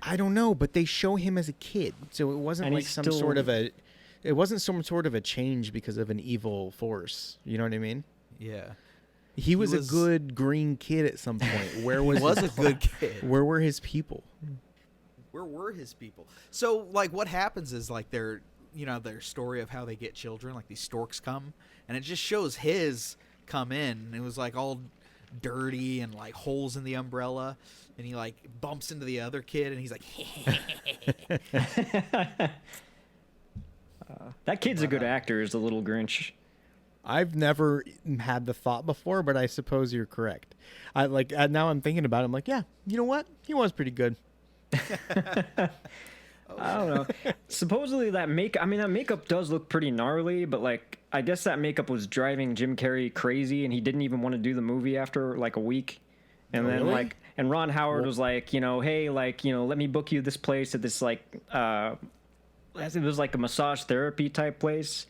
A: I don't know, but they show him as a kid, so it wasn't
B: And
A: like
B: he's
A: some
B: still-
A: sort of a. It wasn't some sort of a change because of an evil force. You know what I mean?
C: Yeah.
A: He was
C: was-
A: a good green kid at some point. Where was
C: Was a good kid.
A: Where were his people?
C: Where were his people? So, like, what happens is, like, their story of how they get children, like, these storks come, and it just shows his come in, and it was, like, all dirty and, like, holes in the umbrella, and he, like, bumps into the other kid, and he's like,
B: That kid's a good actor as the little Grinch.
A: I've never had the thought before, but I suppose you're correct. Now I'm thinking about it. I'm like, yeah, you know what? He was pretty good.
B: I don't know. Supposedly that makeup does look pretty gnarly, but like I guess that makeup was driving Jim Carrey crazy, and he didn't even want to do the movie after like a week. And then
A: Really?
B: like, and Ron Howard was like, hey, like, let me book you this place at this like, it was like a massage therapy type place.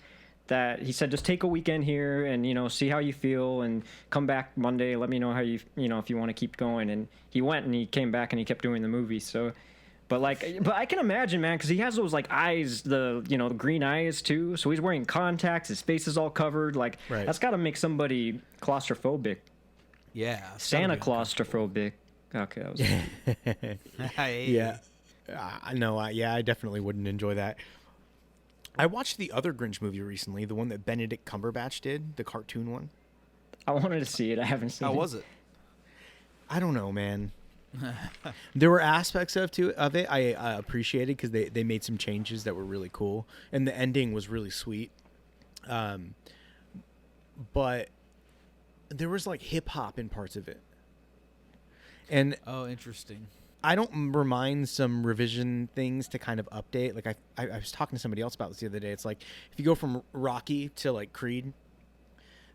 B: That he said, just take a weekend here and, see how you feel and come back Monday. Let me know how if you want to keep going. And he went and he came back and he kept doing the movie. So, but I can imagine, man, because he has those like eyes, the green eyes too. So he's wearing contacts. His face is all covered. Like
A: Right.
B: That's got to make somebody claustrophobic.
C: yeah.
B: Santa claustrophobic. Okay, that was
A: Yeah. I definitely wouldn't enjoy that. I watched the other Grinch movie recently, the one that Benedict Cumberbatch did, the cartoon one.
B: I wanted to see it. I haven't seen it.
C: How was it?
A: I don't know, man. There were aspects of it I appreciated because they made some changes that were really cool, and the ending was really sweet. But there was like hip hop in parts of it, and
C: Oh, interesting.
A: I don't remind some revision things to kind of update. Like I was talking to somebody else about this the other day. It's like if you go from Rocky to like Creed,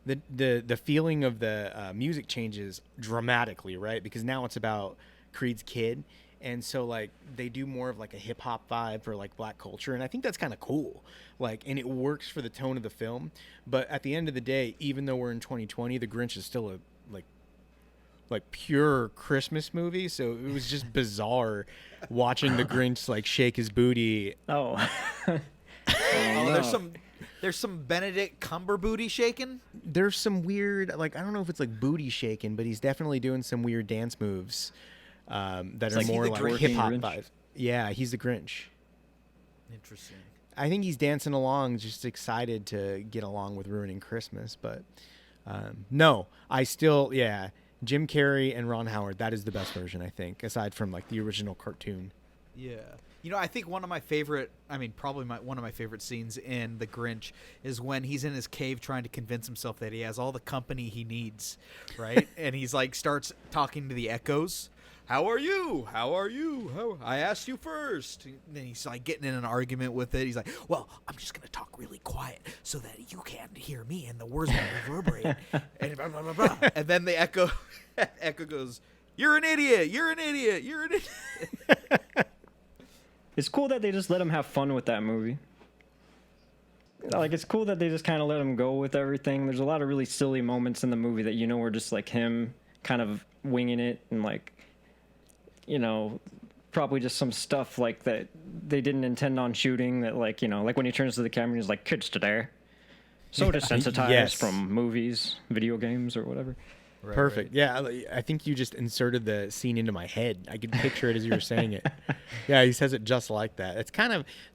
A: the feeling of the music changes dramatically, right? Because now it's about Creed's kid, and so like they do more of like a hip hop vibe for like black culture, and I think that's kind of cool. Like, and it works for the tone of the film. But at the end of the day, even though we're in 2020, The Grinch is still a like pure Christmas movie, so it was just bizarre watching the Grinch like shake his booty.
B: Oh.
C: Oh,
B: no.
C: there's some Benedict Cumberbooty shaking.
A: There's some weird, like, I don't know if it's like booty shaking, but he's definitely doing some weird dance moves that are
C: like he
A: more
C: the
A: like
B: twerking
A: hip hop
B: Grinch?
A: vibes. Yeah, he's the Grinch.
C: Interesting.
A: I think he's dancing along, just excited to get along with ruining Christmas. But no, Jim Carrey and Ron Howard, that is the best version, I think, aside from like the original cartoon.
C: Yeah. I think one of my favorite, one of my favorite scenes in The Grinch is when he's in his cave trying to convince himself that he has all the company he needs, right? And he's like, starts talking to the echoes. How are you? How are you? I asked you first. And then he's like getting in an argument with it. He's like, well, I'm just going to talk really quiet so that you can't hear me and the words will reverberate. And blah, blah, blah, blah. And then the echo goes, you're an idiot. You're an idiot. You're an idiot.
B: It's cool that they just let him have fun with that movie. Like, it's cool that they just kind of let him go with everything. There's a lot of really silly moments in the movie that were just like him kind of winging it and like, probably just some stuff like that they didn't intend on shooting that like, like when he turns to the camera and he's like, kids today, so desensitized
A: Yes.
B: from movies, video games or whatever.
C: Right,
A: Perfect.
C: right.
A: Yeah, I think you just inserted the scene into my head. I could picture it as you were saying it. Yeah, he says it just like that. It's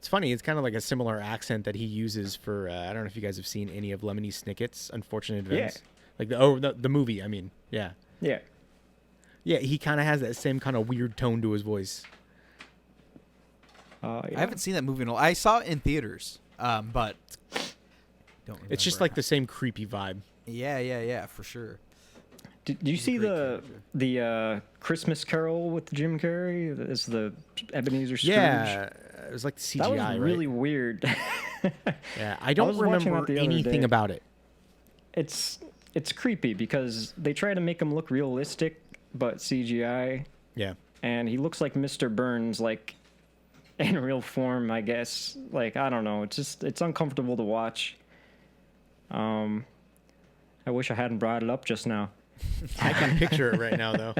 A: funny. It's kind of like a similar accent that he uses for, I don't know if you guys have seen any of Lemony Snicket's Unfortunate Events. Like the movie, I mean. Yeah.
B: Yeah.
A: Yeah, he kind of has that same kind of weird tone to his voice.
C: I haven't seen that movie in a while. I saw it in theaters, but don't remember.
A: It's just like the same creepy vibe.
C: Yeah, for sure.
B: Did you see
C: great
B: the Christmas Carol with Jim Carrey as the Ebenezer Scrooge?
A: Yeah, it was like the CGI,
B: That was
A: right?
B: really weird.
A: Yeah, I don't
B: was watching
A: remember
B: that the other
A: anything
B: day.
A: about it.
B: It's creepy because they try to make him look realistic, but CGI,
A: Yeah.
B: and he looks like Mr. Burns, like in real form, I guess. Like, I don't know. It's uncomfortable to watch. I wish I hadn't brought it up just now.
A: I can picture it right now, though.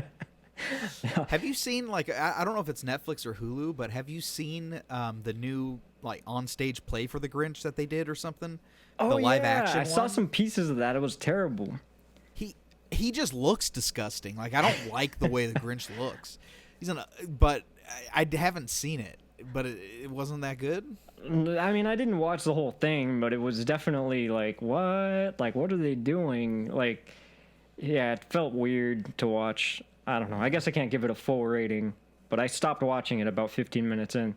C: Have you seen, like, I don't know if it's Netflix or Hulu, but have you seen the new, like, on-stage play for the Grinch that they did or something?
B: Oh,
C: the live
B: yeah.
C: action
B: I saw
C: one?
B: some pieces of that. It was terrible.
C: He just looks disgusting. Like, I don't like the way the Grinch looks. But I haven't seen it. But it wasn't that good?
B: I mean, I didn't watch the whole thing, but it was definitely like, what? Like, what are they doing? Like, yeah, it felt weird to watch. I don't know. I guess I can't give it a full rating, but I stopped watching it about 15 minutes in.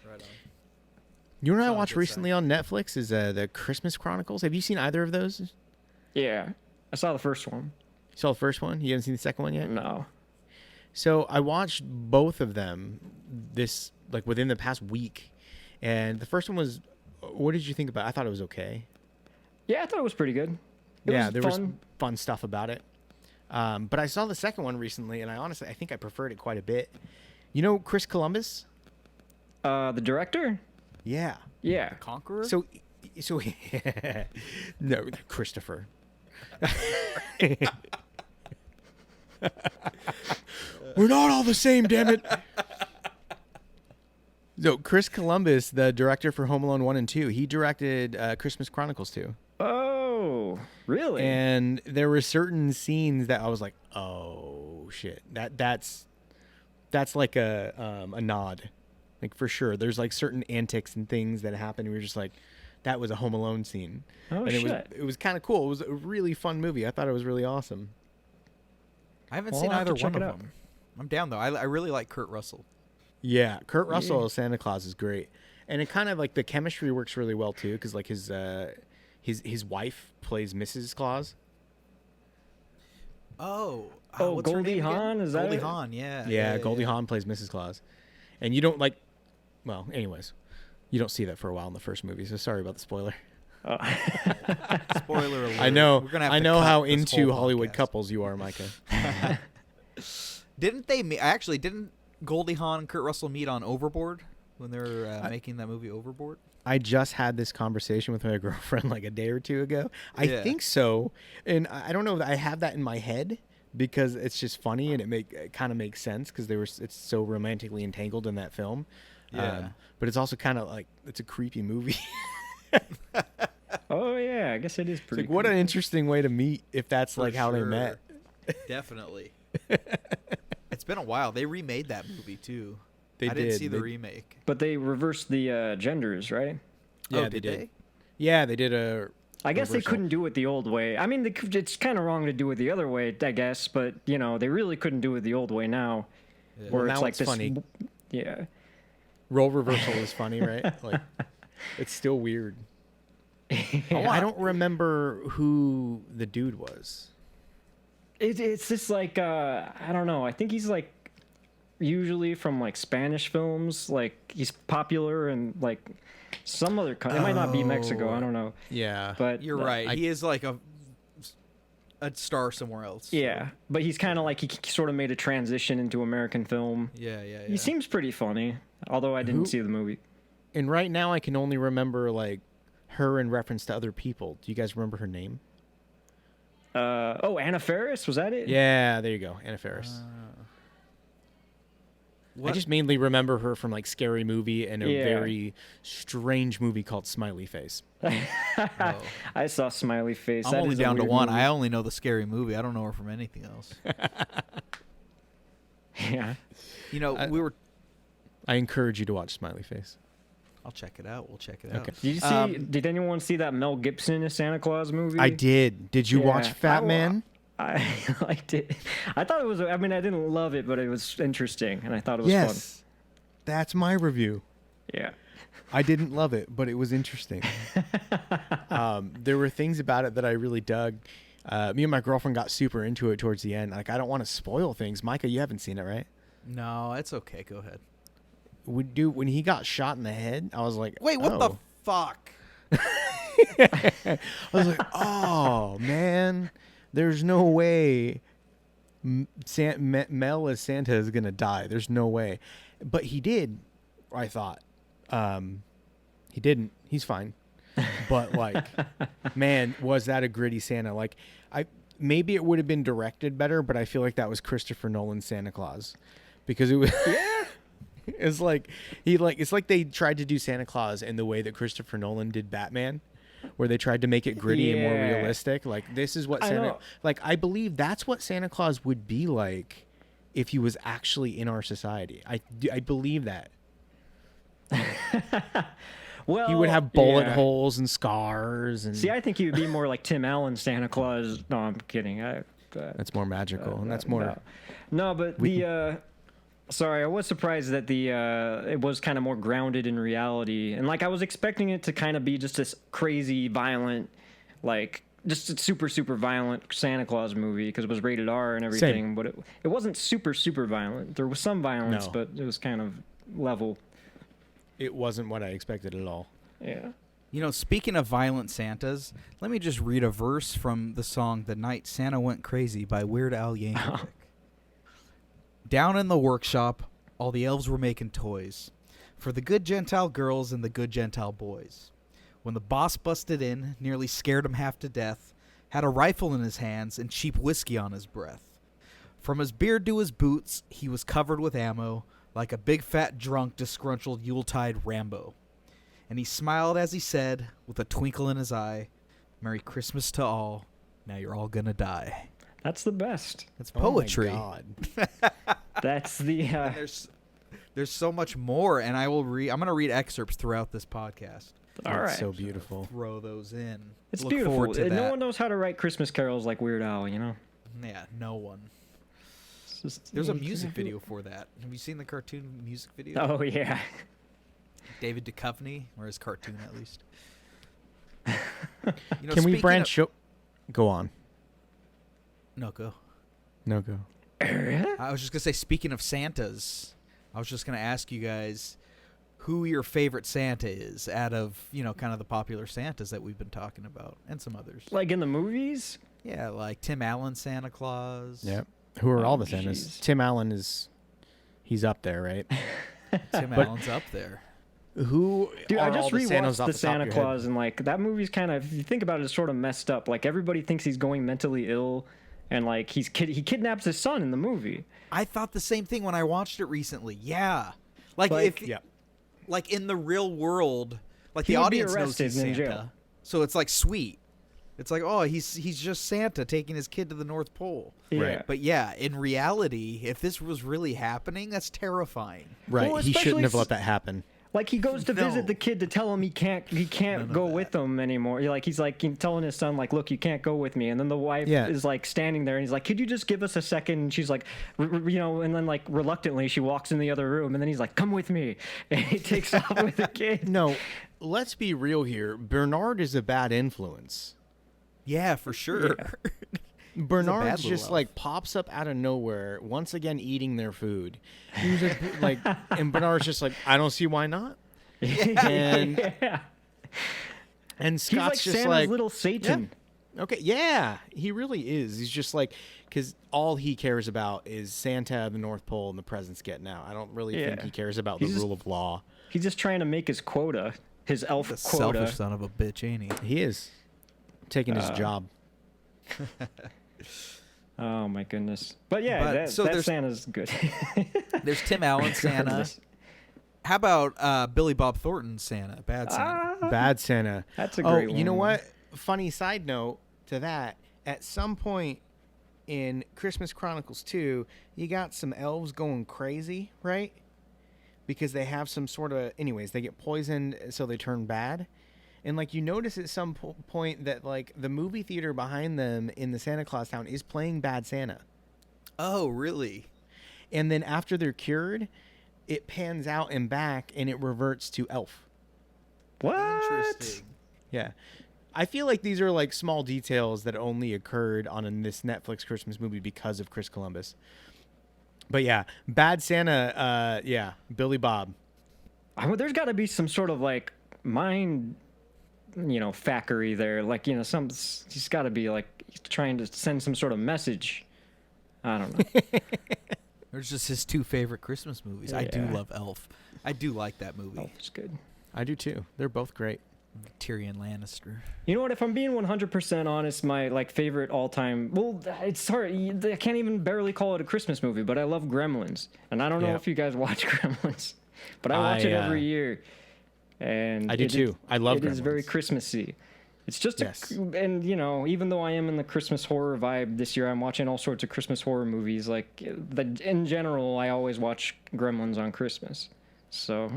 C: Right on.
A: You know what I
C: Sounds
A: watched
C: good,
A: recently on Netflix is the Christmas Chronicles. Have you seen either of those?
B: Yeah, I saw the first one.
A: You saw the first one? You haven't seen the second one yet?
B: No.
A: So I watched both of them within the past week. And the first one was, what did you think about it? I thought it was okay.
B: Yeah, I thought it was pretty good.
A: There was
B: fun.
A: fun stuff about it. But I saw the second one recently, and I think I preferred it quite a bit. You know Chris Columbus?
B: The director?
A: Yeah.
B: Yeah.
C: Conqueror?
A: So no, Christopher. We're not all the same, damn it. So Chris Columbus, the director for Home Alone 1 and 2, he directed Christmas Chronicles 2.
B: Oh, really?
A: And there were certain scenes that I was like, "Oh shit, that's like a nod, like for sure." There's like certain antics and things that happen. And we were just like, "That was a Home Alone scene."
B: Oh,
A: and
B: shit.
A: it was kind of cool. It was a really fun movie. I thought it was really awesome.
C: I haven't
B: Well,
C: seen
B: I'll have
C: either
B: to
C: one
B: check
C: of
B: it out.
C: them. I'm down, though. I really like Kurt Russell.
A: Yeah, Kurt Russell
B: Yeah.
A: as Santa Claus is great, and it kind of like the chemistry works really well too, because like his wife plays Mrs. Claus.
C: Oh,
B: Oh,
C: what's her
B: Goldie
C: name again?
B: Hawn, is that
C: Goldie
B: it?
C: Hawn, yeah.
A: Yeah, Goldie Hawn plays Mrs. Claus, and you don't like. Well, anyways, you don't see that for a while in the first movie, so sorry about the spoiler.
C: Spoiler alert.
A: I know.
C: We're gonna have
A: I
C: to
A: know
C: cut
A: how
C: this
A: into
C: whole
A: Hollywood
C: podcast.
A: couples you are, Micah.
C: Didn't Goldie Hawn and Kurt Russell meet on Overboard when they were making that movie Overboard?
A: I just had this conversation with my girlfriend like a day or two ago. I
C: Yeah.
A: think so, and I don't know if I have that in my head because it's just funny and it kind of makes sense because it's so romantically entangled in that film.
C: Yeah.
A: But it's also kind of like it's a creepy movie.
B: Oh, yeah. I guess it is
A: It's
B: pretty
A: like what an interesting way to meet if that's
C: For
A: like how they
C: sure.
A: met.
C: Definitely. It's been a while. They remade that movie too.
A: They
C: I didn't
A: did.
C: see the remake.
B: But they reversed the genders, right?
A: Yeah,
C: Oh,
A: they
C: did
A: did.
C: they?
A: Yeah, they did a.
B: I guess they
A: reversal.
B: couldn't do it the old way. I mean, it's kind of wrong to do it the other way, I guess. But, you know, they really couldn't do it the old way now.
C: Yeah.
B: Where
A: Well,
B: it's
A: now
B: like
A: it's
B: this.
A: funny.
B: Yeah.
A: Role reversal is funny, right? Like, it's still weird. I don't remember who the dude was.
B: It's just like, I don't know. I think he's like usually from like Spanish films. Like he's popular in like some other country. It might not be Mexico. I don't know.
A: Yeah,
B: But
C: You're right. He is like a star somewhere else. so-
B: Yeah, but he's kind of like he sort of made a transition into American film.
C: Yeah, yeah, yeah.
B: He seems pretty funny, although I didn't
A: Who-
B: see the movie.
A: and right now I can only remember like her in reference to other people. Do you guys remember her name?
B: Oh, Anna Faris, was that it?
A: Yeah, there you go, Anna Faris. I
C: What?
A: just mainly remember her from like Scary Movie and a
B: Yeah.
A: very strange movie called Smiley Face.
C: Oh.
B: I saw Smiley Face.
C: I'm
B: That
C: only
B: is a
C: down to
B: weird
C: one.
B: movie.
C: I only know the Scary Movie. I don't know her from anything else.
B: Yeah.
C: You know,
A: I-
C: we were.
A: I encourage you to watch Smiley Face.
C: I'll check it out. We'll check it out.
A: Okay.
B: Did you see? Did anyone see that Mel Gibson Santa Claus movie?
A: I did. Did you watch
B: Yeah.
A: Fat Man?
B: I liked it. I thought it was. I mean, I didn't love it, but it was interesting, and I thought it was
A: Yes. That's my review.
B: fun. Yeah.
A: I didn't love it, but it was interesting. There were things about it that I really dug. Me and my girlfriend got super into it towards the end. Like, I don't want to spoil things. Micah, you haven't seen it, right?
C: No, it's okay. Go ahead.
A: When he got shot in the head, I was like,
C: Wait, what the fuck?
A: I was like, oh, man, there's no way Mel as Santa is going to die. There's no way. But he did, I thought. He didn't. He's fine. But, like, man, was that a gritty Santa? Like, maybe it would have been directed better, but I feel like that was Christopher Nolan's Santa Claus. Because it was... Yeah. It's like it's like they tried to do Santa Claus in the way that Christopher Nolan did Batman, where they tried to make it gritty and more realistic. Like, this is what Santa, I believe that's what Santa Claus would be like if he was actually in our society. I believe that.
B: Well,
A: he would have bullet holes and scars. And
B: see, I think he would be more like Tim Allen Santa Claus. No, I'm kidding.
A: That's more magical, and that's more.
B: No, but sorry, I was surprised that it was kind of more grounded in reality, and like I was expecting it to kind of be just this crazy, violent, like just a super, super violent Santa Claus movie because it was rated R and everything.
A: Same.
B: But it wasn't super, super violent. There was some violence, but it was kind of level.
A: It wasn't what I expected at all.
B: Yeah.
C: You know, speaking of violent Santas, let me just read a verse from the song "The Night Santa Went Crazy" by Weird Al Yankovic. Down in the workshop, all the elves were making toys for the good Gentile girls and the good Gentile boys. When the boss busted in, nearly scared him half to death, had a rifle in his hands and cheap whiskey on his breath. From his beard to his boots, he was covered with ammo, like a big fat drunk disgruntled Yuletide Rambo. And he smiled as he said, with a twinkle in his eye, "Merry Christmas to all, now you're all gonna die."
B: That's the best.
C: That's poetry.
A: Oh my God.
B: That's the.
C: There's so much more, and I'm gonna read excerpts throughout this podcast.
B: All right.
A: So beautiful.
C: Throw those in.
B: It's
C: Look
B: beautiful.
C: forward to that.
B: No one knows how to write Christmas carols like Weird Al, you know?
C: Yeah, no one. There's a music video for that. Have you seen the cartoon music video?
B: Oh, yeah.
C: David Duchovny, or his cartoon at least.
A: Can we branch? Go on.
C: No, go.
A: No, go.
C: I was just going to say, speaking of Santas, I was just going to ask you guys who your favorite Santa is out of, kind of the popular Santas that we've been talking about, and some others.
B: Like in the movies?
C: Yeah, like Tim Allen Santa Claus.
A: Yep. Who are all the Santas?
B: Geez.
A: Tim Allen he's up there, right?
C: Tim Allen's up there.
A: Who
B: Dude,
A: are
B: I just
A: all the Santas
B: rewatched
A: off
B: the
A: top
B: Santa
A: of your head?
B: Claus, and like that movie's kind of, if you think about it, it's sort of messed up. Like everybody thinks he's going mentally ill, and like he kidnaps his son in the movie.
C: I thought the same thing when I watched it recently. Yeah, like in the real world, like
B: He
C: the
B: would be
C: audience knows
B: arrested
C: he's
B: and in
C: Santa,
B: jail.
C: so it's like sweet. It's like, oh, he's just Santa taking his kid to the North Pole.
B: Yeah.
A: Right.
C: But yeah, in reality, if this was really happening, that's terrifying.
A: Right.
B: Well,
A: He shouldn't have
B: especially
A: let that happen.
B: Like he goes to visit the kid to tell him he can't go with them anymore. He's like telling his son like, look, you can't go with me. And then the wife is like standing there and he's like, could you just give us a second? And she's like, and then like reluctantly she walks in the other room and then he's like, come with me. And he takes off with the kid.
A: No, let's be real here. Bernard is a bad influence.
C: Yeah, for sure.
B: Yeah.
A: Bernard's just like pops up out of nowhere, once again eating their food. He was just like, and Bernard's just like, I don't see why not. And Scott's
B: He's like
A: just
B: Santa's
A: like
B: little Satan.
A: Yeah. Okay, yeah, he really is. He's just like, because all he cares about is Santa, the North Pole, and the presents getting out. I don't really think he cares about the rule of law.
B: He's just trying to make his quota, his elf
C: The
B: quota.
C: selfish son of a bitch, ain't he?
A: He is taking his job.
B: Oh my goodness! But yeah,
C: But-
B: that
C: there's-
B: Santa's good.
C: There's Tim Allen Santa. How about Billy Bob Thornton Santa? Bad Santa.
A: Bad Santa.
B: That's a great one.
A: You know what? Funny side note to that. At some point in Christmas Chronicles 2, you got some elves going crazy, right? Because they have some sort of... Anyways, they get poisoned, so they turn bad. And, like, you notice at some point that, like, the movie theater behind them in the Santa Claus town is playing Bad Santa.
C: Oh, really?
A: And then after they're cured, it pans out and back, and it reverts to elf.
B: What?
C: Interesting.
A: Yeah. I feel like these are like small details that only occurred on this Netflix Christmas movie because of Chris Columbus. But yeah, Bad Santa, Billy Bob.
B: There's got to be some sort of like mind, factory there. Like, he's got to be like trying to send some sort of message. I don't know.
C: There's just his two favorite Christmas movies.
B: Yeah.
C: I do love Elf. I do like that movie.
B: Oh, it's good.
A: I do too. They're both great.
C: Tyrion Lannister.
B: You know what? If I'm being 100% honest, my like favorite all-time. Well, it's hard. I can't even barely call it a Christmas movie, but I love Gremlins, and I don't know if you guys watch Gremlins, but I watch it every year. And
A: I do too. I love Gremlins.
B: It is very Christmassy. It's just and even though I am in the Christmas horror vibe this year, I'm watching all sorts of Christmas horror movies. Like in general, I always watch Gremlins on Christmas. So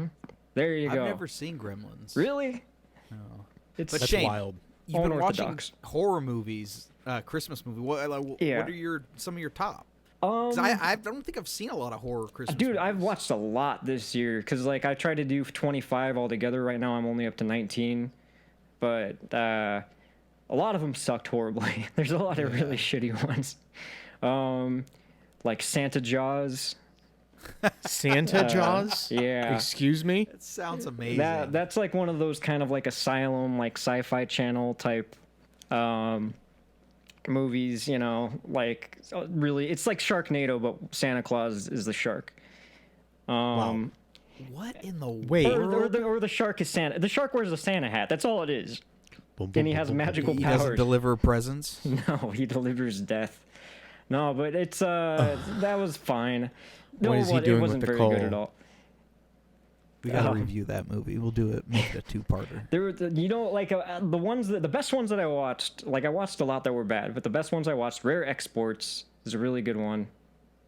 B: there you go.
C: I've never seen Gremlins.
B: Really?
C: No.
A: That's
C: Shane,
A: wild.
C: You've been watching
B: Unorthodox.
C: horror movies, Christmas movies. What are some of your top? 'Cause I don't think I've seen a lot of horror Christmas
B: Dude,
C: movies.
B: I've watched a lot this year because like I tried to do 25 altogether. Right now I'm only up to 19, but a lot of them sucked horribly. There's a lot of really shitty ones, like Santa Jaws.
A: Santa Jaws?
B: Yeah.
A: Excuse me?
C: That sounds amazing.
B: That's like one of those kind of like asylum, like Sci-Fi Channel type movies, like really, it's like Sharknado, but Santa Claus is the shark.
A: Wow.
C: What in the
A: Wait.
C: world?
B: Or the shark is Santa. The shark wears a Santa hat. That's all it is. And he has magical
C: He
B: powers.
C: doesn't deliver presents?
B: No, he delivers death. No, but it's that was fine. No,
A: What is he doing
B: it wasn't
A: with the
B: very good
A: coal?
B: at all.
C: We gotta review that movie. We'll do it. Make it a two-parter.
B: There were, the best ones that I watched. Like I watched a lot that were bad, but the best ones I watched, Rare Exports is a really good one.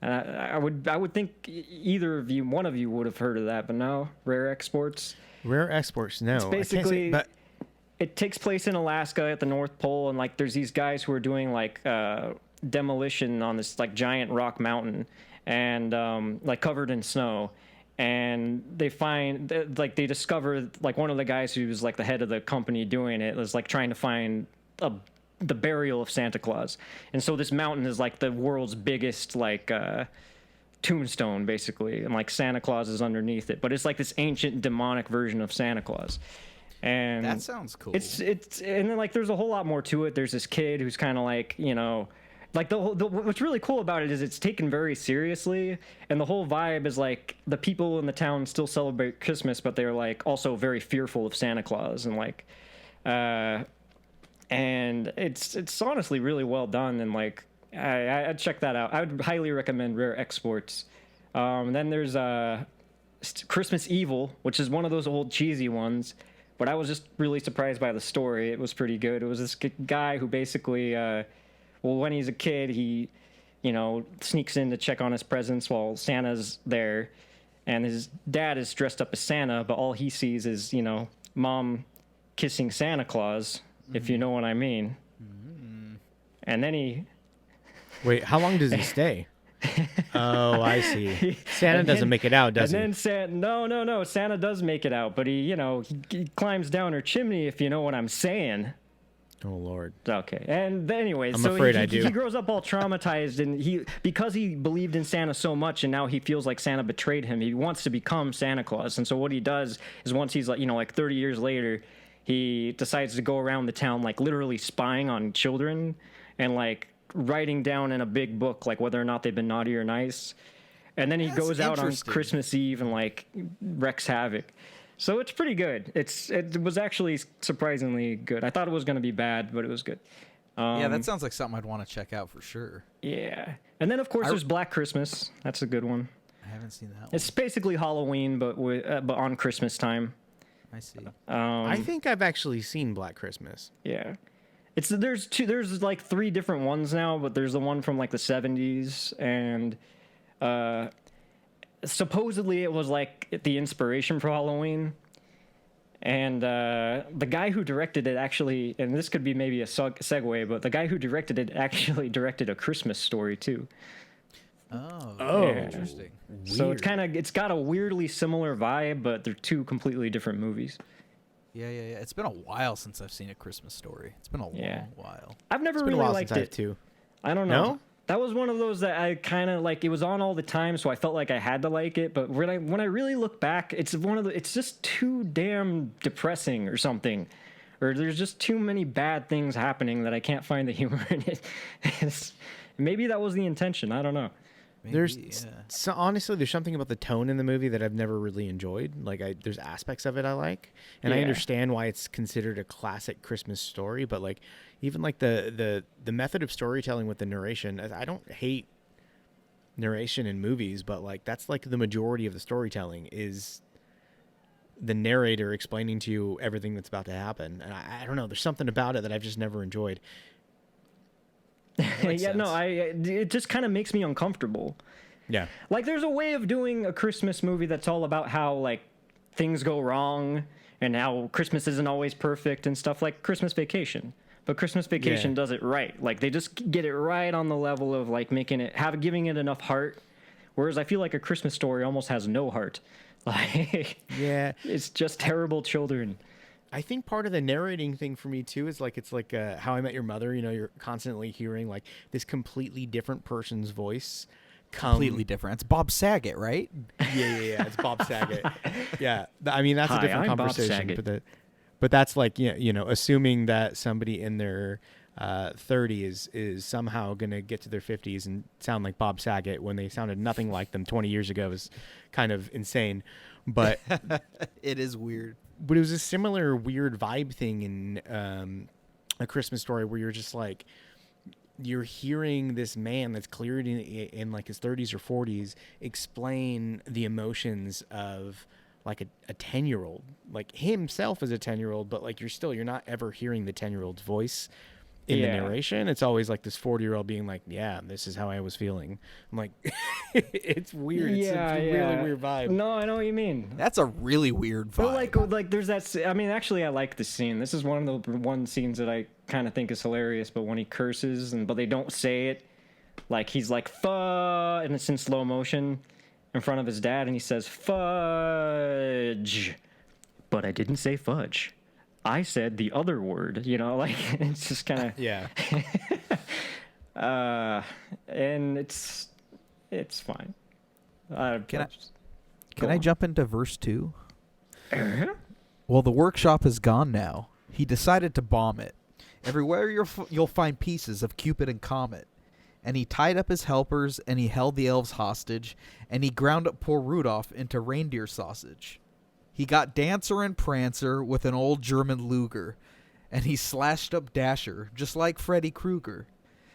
B: And I would think one of you would have heard of that, but no, Rare Exports.
A: Rare Exports, no.
B: It's basically,
A: but
B: it takes place in Alaska at the North Pole, and like there's these guys who are doing like demolition on this like giant rock mountain, and like covered in snow. And they they discover like one of the guys who's like the head of the company doing it was like trying to find the burial of Santa Claus. And so this mountain is like the world's biggest like tombstone basically, and like Santa Claus is underneath it, but it's like this ancient demonic version of Santa Claus. And
C: That sounds cool.
B: It's and then like there's a whole lot more to it. There's this kid who's kind of like like what's really cool about it is it's taken very seriously, and the whole vibe is like the people in the town still celebrate Christmas, but they're like also very fearful of Santa Claus, and like and it's honestly really well done, and like I'd check that out. I would highly recommend Rare Exports. Then there's Christmas Evil, which is one of those old cheesy ones, but I was just really surprised by the story. It was pretty good. It was this guy who basically when he's a kid, he, sneaks in to check on his presents while Santa's there. And his dad is dressed up as Santa, but all he sees is, Mom kissing Santa Claus, if you know what I mean. Mm-hmm. And then
A: wait, how long does he stay? Oh, I see. Santa doesn't make it out, does he?
B: And then no, Santa does make it out, but he climbs down her chimney, if you know what I'm saying.
A: Oh Lord.
B: Okay, and anyways,
A: I'm afraid I do.
B: He grows up all traumatized, and because he believed in Santa so much, and now he feels like Santa betrayed him. He wants to become Santa Claus, and so what he does is once he's like 30 years later, he decides to go around the town like literally spying on children, and like writing down in a big book like whether or not they've been naughty or nice, and then he goes out on Christmas Eve and like wreaks havoc. So it's pretty good. It was actually surprisingly good. I thought it was going to be bad, but it was good.
C: Yeah, that sounds like something I'd want to check out for sure.
B: Yeah. And then, of course, there's Black Christmas. That's a good one.
C: I haven't seen that one.
B: It's basically Halloween, but on Christmas time.
C: I see.
A: I think I've actually seen Black Christmas.
B: Yeah. There's like 3 different ones now, but there's the one from like the 70s, and supposedly it was like the inspiration for Halloween. And the guy who directed it actually, and this could be maybe a segue, but the guy who directed it actually directed A Christmas Story too.
C: Oh,
B: yeah.
C: Interesting.
B: So it's got a weirdly similar vibe, but they're 2 completely different movies.
C: Yeah. It's been a while since I've seen A Christmas Story. It's been a long while.
B: I've never
A: It's been
B: really
A: a while
B: liked
A: since I
B: it
A: have too.
B: I don't know.
A: No?
B: That was one of those that I kind of like. It was on all the time, so I felt like I had to like it. But when I really look back, it's just too damn depressing or something, or there's just too many bad things happening that I can't find the humor in it. Maybe that was the intention. I don't know.
C: Maybe,
A: So honestly, there's something about the tone in the movie that I've never really enjoyed. Like, there's aspects of it I like, and I understand why it's considered a classic Christmas story. But like, even like the method of storytelling with the narration, I don't hate narration in movies, but like that's like the majority of the storytelling is the narrator explaining to you everything that's about to happen. And I don't know, there's something about it that I've just never enjoyed.
B: It just kind of makes me uncomfortable.
A: Yeah.
B: Like, there's a way of doing a Christmas movie that's all about how, like, things go wrong and how Christmas isn't always perfect and stuff, like Christmas Vacation. But Christmas Vacation does it right. Like, they just get it right on the level of, like, giving it enough heart. Whereas I feel like A Christmas Story almost has no heart. Like, it's just terrible children.
A: I think part of the narrating thing for me too is like, it's like How I Met Your Mother. You know, you're constantly hearing like this completely different person's voice.
C: Completely different. It's Bob Saget, right?
A: Yeah. It's Bob Saget. Yeah, I mean that's a different
B: I'm
A: conversation.
B: Bob Saget.
A: But that's like, you know, assuming that somebody in their 30s is somehow gonna get to their 50s and sound like Bob Saget when they sounded nothing like them 20 years ago is kind of insane. But
C: it is weird.
A: But it was a similar weird vibe thing in A Christmas Story where you're just like, you're hearing this man that's clearly in like his 30s or 40s explain the emotions of like a 10-year-old, like himself as a 10-year-old, but like you're not ever hearing the 10-year-old's voice in the narration. It's always like this 40-year-old being like, yeah, this is how I was feeling. I'm like, it's weird. It's a really weird vibe.
B: No, I know what you mean.
C: That's a really weird vibe.
B: But like there's that. I mean, actually, I like the scene. This is one of the scenes that I kind of think is hilarious. But when he curses but they don't say it, like he's like "fuh," and it's in slow motion in front of his dad, and he says "fudge," but I didn't say fudge. I said the other word, you know, like it's just kind of and it's fine.
C: Can I jump into verse 2?
B: Uh-huh.
C: Well, the workshop is gone now. He decided to bomb it. Everywhere you'll find pieces of Cupid and Comet. And he tied up his helpers, and he held the elves hostage, and he ground up poor Rudolph into reindeer sausage. He got Dancer and Prancer with an old German Luger, and he slashed up Dasher, just like Freddy Krueger.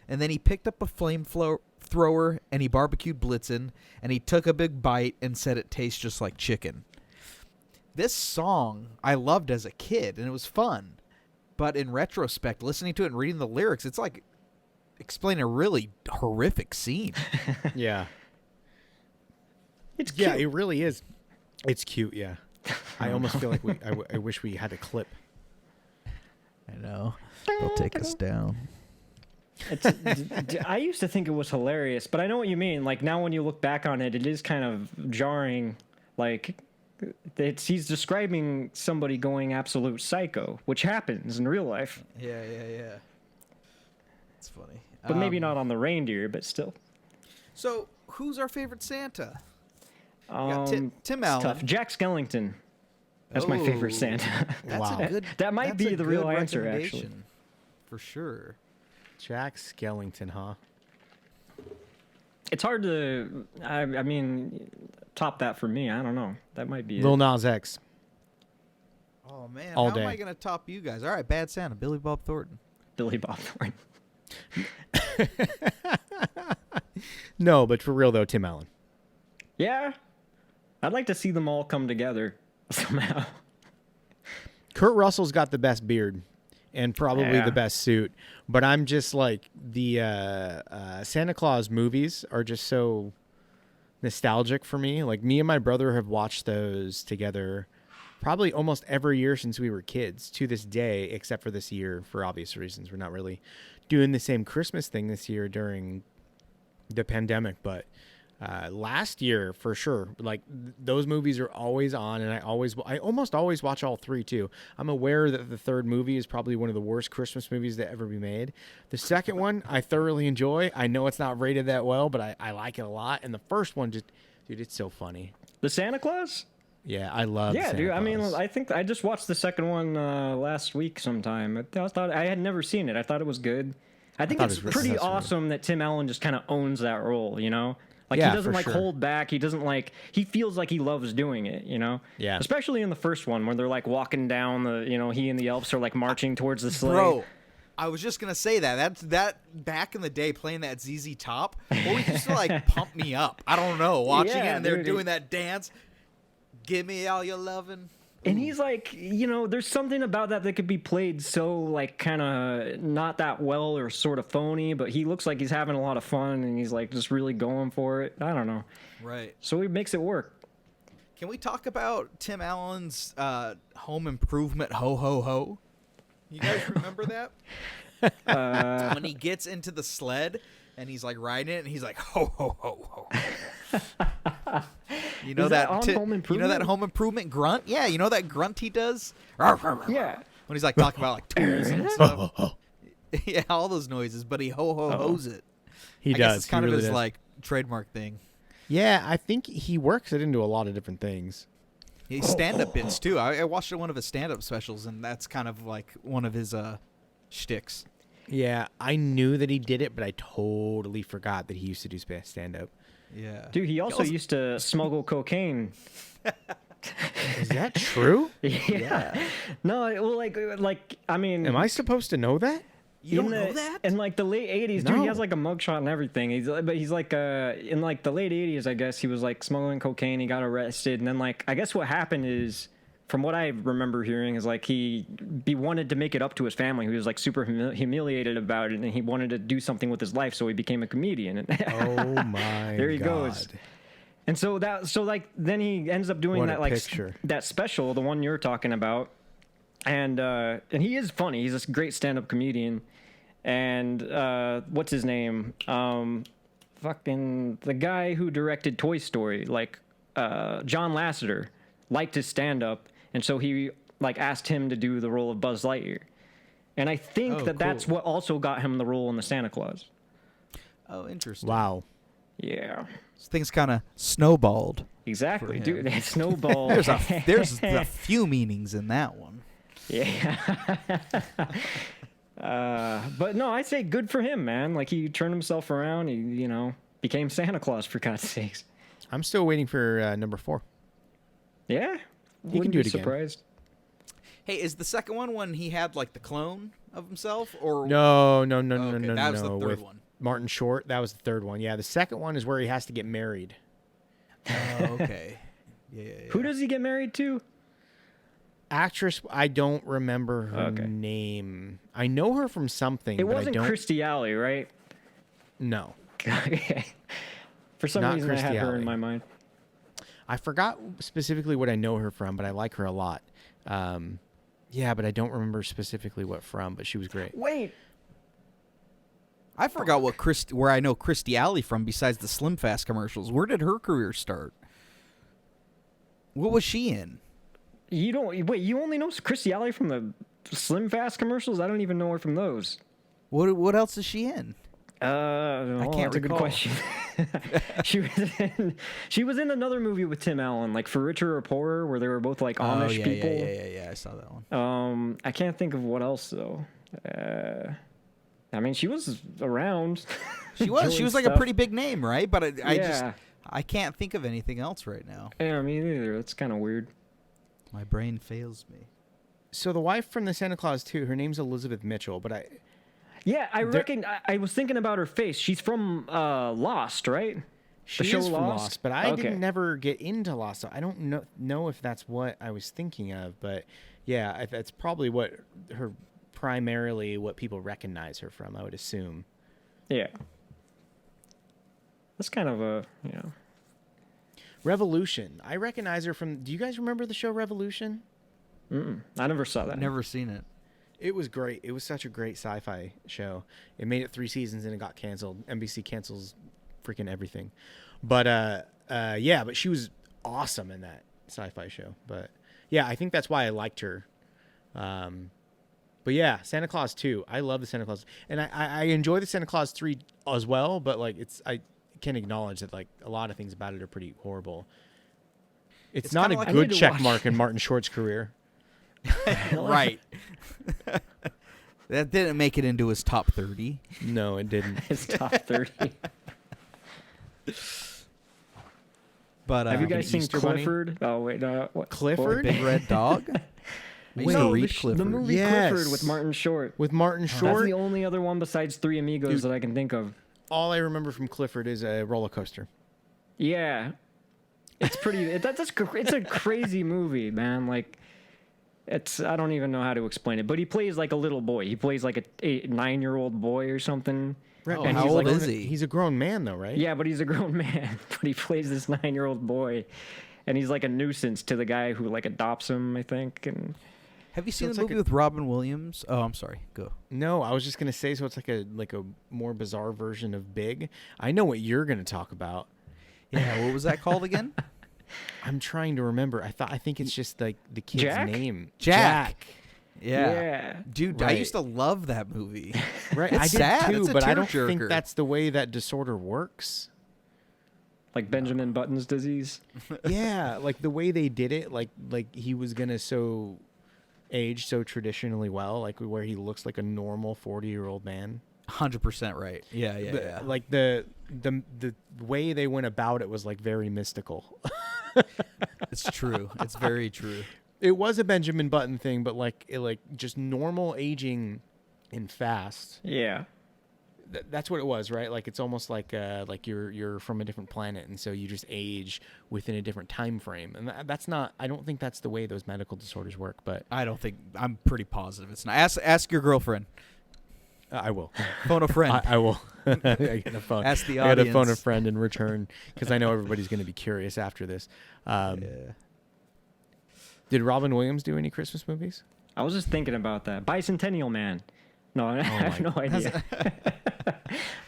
C: And then he picked up a flamethrower, and he barbecued Blitzen, and he took a big bite and said it tastes just like chicken. This song I loved as a kid, and it was fun. But in retrospect, listening to it and reading the lyrics, it's like explaining a really horrific scene.
A: Yeah.
B: It's cute.
A: Yeah, it really is. It's cute, yeah. I almost feel like I wish we had a clip.
C: I know. They'll take us down.
B: I used to think it was hilarious, but I know what you mean. Like, now when you look back on it, it is kind of jarring. Like, he's describing somebody going absolute psycho, which happens in real life.
C: Yeah. It's funny.
B: But maybe not on the reindeer, but still.
C: So, who's our favorite Santa?
B: It's
C: Tim Allen.
B: tough. Jack Skellington. That's my favorite Santa. That might be the real answer, actually.
C: For sure.
A: Jack Skellington, huh?
B: It's hard to, I mean, top that for me. I don't know. That might be
A: Lil Nas X.
C: Oh, man.
A: All
C: How
A: day.
C: am I going to top you guys? All right, Bad Santa, Billy Bob Thornton.
B: Billy Bob Thornton.
A: No, but for real, though, Tim Allen.
B: Yeah. I'd like to see them all come together somehow.
A: Kurt Russell's got the best beard and probably
B: Yeah.
A: the best suit, but I'm just like, the Santa Claus movies are just so nostalgic for me. Like, me and my brother have watched those together probably almost every year since we were kids to this day, except for this year for obvious reasons. We're not really doing the same Christmas thing this year during the pandemic, but Last year, for sure. Like those movies are always on, and I almost always watch all three too. I'm aware that the third movie is probably one of the worst Christmas movies that ever be made. The second one I thoroughly enjoy. I know it's not rated that well, but I like it a lot. And the first one, just dude, it's so funny.
B: The Santa Claus?
A: Yeah, I love.
B: Yeah,
A: Santa
B: dude.
A: Claus.
B: I mean, I think I just watched the second one last week sometime. I thought I had never seen it. I thought it was good. I think it's pretty awesome that Tim Allen just kind of owns that role, you know? Like, he doesn't, like, hold back. He doesn't, like... He feels like he loves doing it, you know?
A: Yeah.
B: Especially in the first one, where they're, like, walking down the... You know, he and the elves are, like, marching towards the sleigh.
C: Bro, I was just going to say that back in the day, playing that ZZ Top, always used to, like, pump me up. I don't know. Watching it, and they're doing that dance. Give me all your lovin'.
B: And he's like, you know, there's something about that could be played so, like, kind of not that well or sort of phony, but he looks like he's having a lot of fun and he's, like, just really going for it. I don't know.
C: Right.
B: So he makes it work.
C: Can we talk about Tim Allen's Home Improvement Ho Ho Ho? You guys remember that? When he gets into the sled and he's, like, riding it and he's like, ho, ho, ho, ho. You know that
B: Home Improvement?
C: You know that Home Improvement grunt? Yeah, you know that grunt he does?
B: Yeah.
C: When he's like talking about like tools and stuff. Yeah, all those noises, but he ho-ho-hos it.
A: He
C: I
A: does.
C: guess it's kind
A: he
C: of
A: really
C: his
A: does.
C: like trademark thing.
A: Yeah, I think he works it into a lot of different things.
C: He stand-up bits too. I watched one of his stand-up specials, and that's kind of like one of his shticks.
A: Yeah, I knew that he did it, but I totally forgot that he used to do stand-up.
C: Yeah.
B: Dude, he also used to smuggle cocaine.
A: Is that true?
B: Yeah. No, well, like I mean...
A: Am I supposed to know that?
C: You don't know that?
B: In like the late 80s, dude, he has like a mugshot and everything. He's like in like the late 80s, I guess, he was like smuggling cocaine, he got arrested, and then like I guess what happened is, from what I remember hearing, is like he wanted to make it up to his family. He was like super humiliated about it, and he wanted to do something with his life, so he became a comedian.
A: Oh my
B: there he
A: God.
B: goes. And so then he ends up doing
A: What
B: that
A: a
B: like
A: picture.
B: that special, the one you're talking about, and he is funny. He's this great stand-up comedian, and what's his name? Fucking the guy who directed Toy Story, like John Lasseter, liked his stand-up, and so he like asked him to do the role of Buzz Lightyear, and I think that's what also got him the role in the Santa Claus.
C: Oh, interesting.
A: Wow.
B: Yeah.
C: Things kind of snowballed.
B: Exactly, dude. That snowball.
C: There's a few meanings in that one.
B: Yeah. But no, I'd say good for him, man. Like he turned himself around. He, you know, became Santa Claus for God's sakes.
A: I'm still waiting for number 4.
B: Yeah.
A: He can do it again.
B: Surprised.
C: Hey, is the second one when he had like the clone of himself, or
A: No.
C: that was the third
A: with
C: one.
A: Martin Short, that was the third one. Yeah, the second one is where he has to get married.
C: Oh, okay. Yeah.
B: Who does he get married to?
A: Actress, I don't remember her name. I know her from something.
B: It
A: but
B: wasn't
A: I don't...
B: Kirstie Alley, right?
A: No.
B: Okay. For some
A: Not
B: reason, I had
A: Kirstie
B: her
A: Alley.
B: in my mind.
A: I forgot specifically what I know her from, but I like her a lot. Yeah, but I don't remember specifically what from, but she was great.
B: Wait.
C: I forgot where I know Kirstie Alley from besides the Slim Fast commercials. Where did her career start? What was she in?
B: You only know Kirstie Alley from the Slim Fast commercials? I don't even know her from those.
C: What else is she in?
B: I
C: can't
B: that's a good
C: recall.
B: question. She was in another movie with Tim Allen, like For Richer or Poorer, where they were both like Amish people.
C: Yeah. I saw that one.
B: I can't think of what else though. I mean, she was around.
C: She was like
B: stuff.
C: a pretty big name, right? But
B: Yeah.
C: I can't think of anything else right now.
B: Yeah, me neither. That's kind of weird.
C: My brain fails me.
A: So the wife from the Santa Claus 2, her name's Elizabeth Mitchell, but
B: Yeah, I was thinking about her face. She's from Lost, right?
A: she
B: show
A: is from
B: Lost?
A: Lost, but I
B: Okay.
A: didn't never get into Lost, so I don't know if that's what I was thinking of, but yeah, that's probably primarily what people recognize her from, I would assume.
B: Yeah. That's kind of a, you know.
A: Revolution. I recognize her from. Do you guys remember the show Revolution?
B: I never saw that.
C: Never seen it.
A: It was great. It was such a great sci-fi show. It made it 3 seasons and it got canceled. NBC cancels freaking everything. But yeah, but she was awesome in that sci-fi show. But yeah, I think that's why I liked her. But yeah, Santa Claus 2. I love the Santa Claus, and I enjoy the Santa Claus 3 as well. But like, I can acknowledge that like a lot of things about it are pretty horrible. It's not a
C: like
A: good check mark in Martin Short's career.
C: Right. That didn't make it into his top 30.
A: No, it didn't.
B: His top 30.
C: But
B: have you guys seen
A: Easter Bunny?
B: Clifford? Oh wait, what?
A: Clifford?
C: Big Red Dog? I used to
B: No,
C: read
B: the
C: Clifford.
B: movie
A: Yes.
B: Clifford with Martin Short.
A: With Martin
B: That's
A: Short,
B: the only other one besides Three Amigos
A: Dude.
B: that I can think of.
A: all I remember from Clifford is a roller coaster.
B: Yeah, it's pretty. It's a crazy movie, man. Like, I don't even know how to explain it. But he plays like a little boy. He plays like a 9-year-old boy or something.
C: Oh,
B: And
C: how
B: he's
C: old
B: like-
C: is he?
A: He's a grown man, though, right?
B: Yeah, but he's a grown man. But he plays this 9-year-old boy, and he's like a nuisance to the guy who like adopts him, I think. And
C: Have you seen
A: it's
C: the
A: like
C: movie with Robin Williams? Oh, I'm sorry. Go.
A: No, I was just gonna say, so it's like a more bizarre version of Big. I know what you're gonna talk about.
C: Yeah, what was that called again?
A: I'm trying to remember. I think it's just like the kid's
B: Jack?
A: name.
C: Jack. Yeah.
B: yeah.
C: Dude, I
A: Right.
C: used to love that movie.
A: Right.
C: It's
A: I did
C: sad.
A: too,
C: It's a
A: but I don't
C: tearjerker.
A: think that's the way that disorder works.
B: Like Benjamin Button's disease.
A: Yeah, like the way they did it, like he was gonna age so traditionally well, like where he looks like a normal 40-year-old man.
C: 100% right. Yeah, yeah,
A: The-
C: yeah.
A: Like the way they went about it was like very mystical.
C: It's true. It's very true.
A: It was a Benjamin Button thing, but like just normal aging and fast.
B: Yeah.
A: That's what it was, right? Like it's almost like you're from a different planet, and so you just age within a different time frame. And that's not. I don't think that's the way those medical disorders work. But
C: I don't think. I'm pretty positive it's not. Ask your girlfriend.
A: I will.
C: Phone a friend.
A: I will. I gotta phone.
C: Ask the
A: I gotta phone a
C: audience.
A: friend in return because I know everybody's going to be curious after this.
C: Yeah.
A: Did Robin Williams do any Christmas movies?
B: I was just thinking about that. Bicentennial Man. No, I have no idea.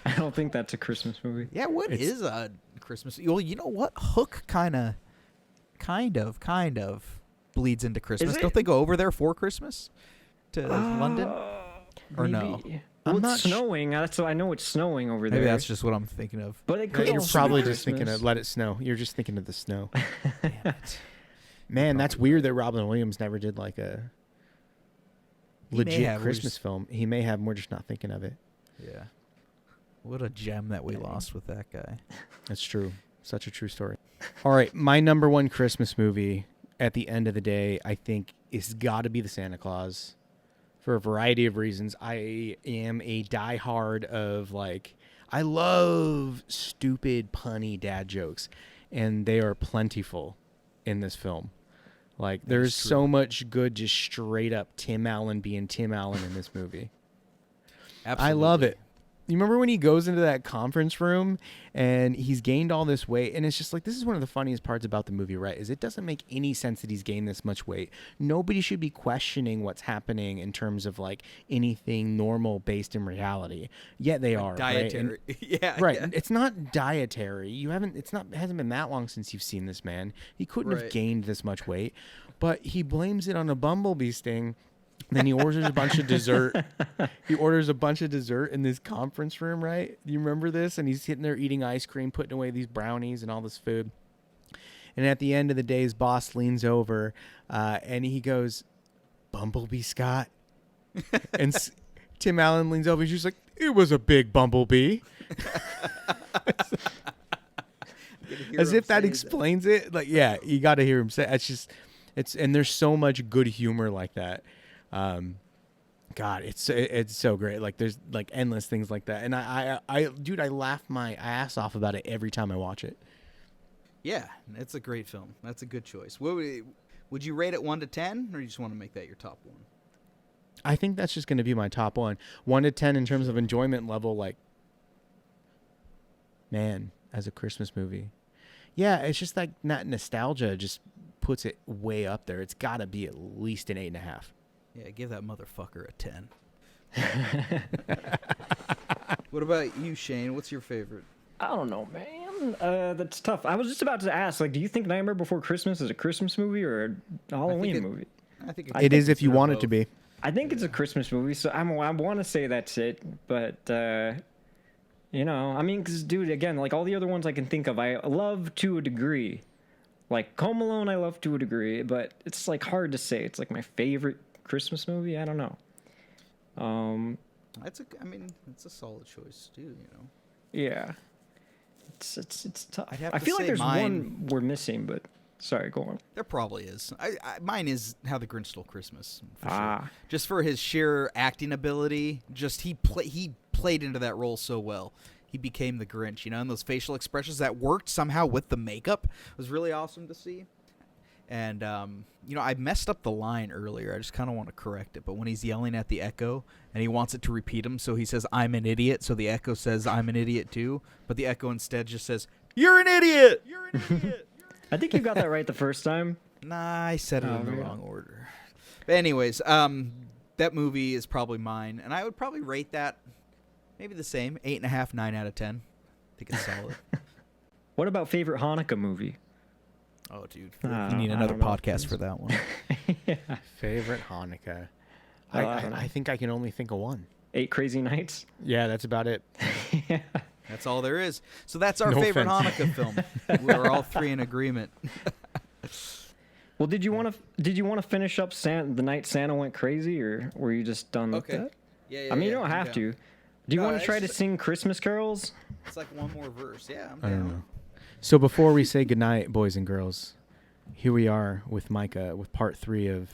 B: I don't think that's a Christmas movie.
C: Yeah, what is a Christmas? Well, you know what? Hook kind of bleeds into Christmas.
B: it?
C: Don't they go over there for Christmas to London? Or no?
B: Maybe.
A: I'm
B: Well,
A: not
B: it's
A: sh-
B: snowing. That's I know it's snowing over there.
C: Maybe that's just what I'm thinking of.
B: But it could
A: You're
B: also
A: probably
B: be
A: just thinking
B: Christmas.
A: of Let It Snow. You're just thinking of the snow. Man, that's weird that Robin Williams never did like a legit
C: have, we're
A: Christmas
C: just-
A: film. He may have. We're just not thinking of it.
C: Yeah. What a gem that we lost with that guy.
A: That's true. Such a true story. All right, my number one Christmas movie at the end of the day, I think, is got to be The Santa Claus for a variety of reasons. I am a diehard of like, I love stupid, punny dad jokes, and they are plentiful in this film. Like, there's
C: true.
A: so much good, just straight up Tim Allen being Tim Allen in this movie.
C: Absolutely.
A: I love it. You remember when he goes into that conference room and he's gained all this weight, and it's just like, this is one of the funniest parts about the movie, right? Is it doesn't make any sense that he's gained this much weight. Nobody should be questioning what's happening in terms of like anything normal based in reality. Yet they are.
C: Dietary.
A: Right?
C: Yeah.
A: Right.
C: yeah.
A: It's not dietary. It hasn't been that long since you've seen this man. He couldn't have
C: Right.
A: gained this much weight, but he blames it on a bumblebee sting. Then he orders a bunch of dessert. He orders a bunch of dessert in this conference room, right? You remember this? And he's sitting there eating ice cream, putting away these brownies and all this food. And at the end of the day, his boss leans over and he goes, "Bumblebee, Scott?" And Tim Allen leans over and she's like, "It was a big bumblebee." As if that explains it. Like, yeah, you got to hear him say and there's so much good humor like that. God, it's so great. Like, there's like endless things like that. And I laugh my ass off about it every time I watch it.
C: Yeah, it's a great film. That's a good choice. What would you rate it 1 to 10, or you just want to make that your top one?
A: I think that's just going to be my top one. 1 to 10 in terms of enjoyment level, like, man, as a Christmas movie. Yeah, it's just like that nostalgia just puts it way up there. It's got to be at least an 8.5.
C: Yeah, give that motherfucker a 10. What about you, Shane? What's your favorite?
B: I don't know, man. That's tough. I was just about to ask, like, do you think Nightmare Before Christmas is a Christmas movie or a Halloween movie?
C: I think
A: It is if you want it to be.
B: I think it's a Christmas movie, so I want to say that's it. But, you know, I mean, because, dude, again, like all the other ones I can think of, I love to a degree. Like, Home Alone, I love to a degree, but it's, like, hard to say. It's, like, my favorite Christmas movie. I don't know.
C: It's a solid choice, too, you know?
B: Yeah. It's tough.
C: I'd
B: I feel like there's
C: mine,
B: one we're missing, but sorry, go on.
C: There probably is. Mine is How the Grinch Stole Christmas. For
B: Ah.
C: sure. Just for his sheer acting ability. Just he played into that role so well. He became the Grinch, you know, and those facial expressions that worked somehow with the makeup was really awesome to see. And, you know, I messed up the line earlier. I just kind of want to correct it. But when he's yelling at the Echo and he wants it to repeat him, so he says, "I'm an idiot." So the Echo says, "I'm an idiot too." But the Echo instead just says, "You're an idiot. You're an idiot."
B: I think you got that right the first time.
C: Nah, I said it in the wrong order. But anyways, that movie is probably mine. And I would probably rate that maybe the same, 8.5, 9 out of 10. I think it's solid.
B: What about favorite Hanukkah movie?
C: Oh, dude. You need another podcast for that one.
B: Yeah.
A: Favorite Hanukkah.
B: I don't know.
A: I think I can only think of one.
B: 8 Crazy Nights?
A: Yeah, that's about it.
B: Yeah.
C: That's all there is. So that's our
A: No
C: favorite
A: offense.
C: Hanukkah film. We're all three in agreement.
B: Well, did you want to finish up the night Santa went crazy, or were you just done with that?
C: Yeah,
B: I mean, you don't have to. Do you
C: No,
B: want to try to
C: it's-
B: sing Christmas carols?
C: It's like one more verse. Yeah, I'm
A: I don't
C: down.
A: know. So before we say goodnight, boys and girls, here we are with Micah with part 3 of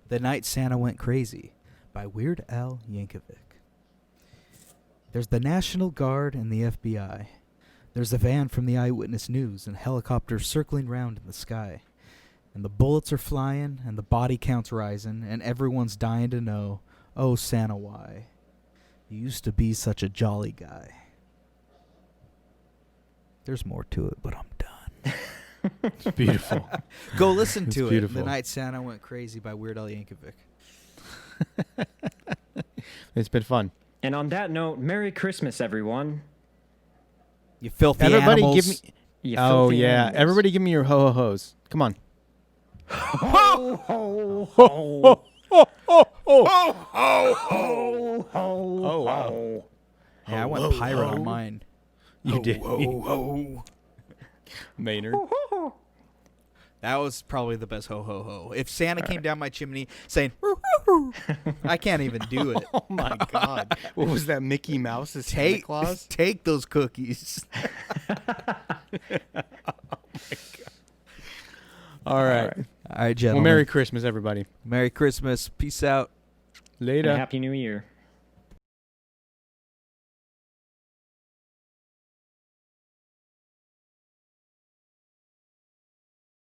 C: The Night Santa Went Crazy by Weird Al Yankovic. There's the National Guard and the FBI. There's a van from the Eyewitness News and helicopters circling round in the sky. And the bullets are flying and the body count's rising and everyone's dying to know, "Oh, Santa, why? You used to be such a jolly guy." There's more to it, but I'm done.
A: It's beautiful.
C: Go listen
A: It's
C: to it.
A: beautiful.
C: The Night Santa Went Crazy by Weird Al Yankovic.
A: It's been fun.
B: And on that note, Merry Christmas, everyone.
C: You filthy
A: Everybody
C: animals.
A: give me
B: You
A: Oh
B: filthy
A: yeah,
B: animals.
A: everybody give me your ho ho ho's. Come on.
B: Ho, ho,
A: Ho
B: ho.
A: ho ho ho.
B: Ho, ho,
A: Oh wow.
B: ho.
C: Yeah, I went pirate on mine.
A: You did.
C: Ho.
A: Maynard.
C: That was probably the best ho ho ho. If Santa came down my chimney saying, "Hoo, hoo, hoo," I can't even do it.
A: Oh my god. What was that, Mickey Mouse as Santa Claus?
C: Take those cookies.
A: All right.
C: All right, gentlemen.
A: Well, Merry Christmas, everybody.
C: Merry Christmas. Peace out.
A: Later.
B: And Happy New Year.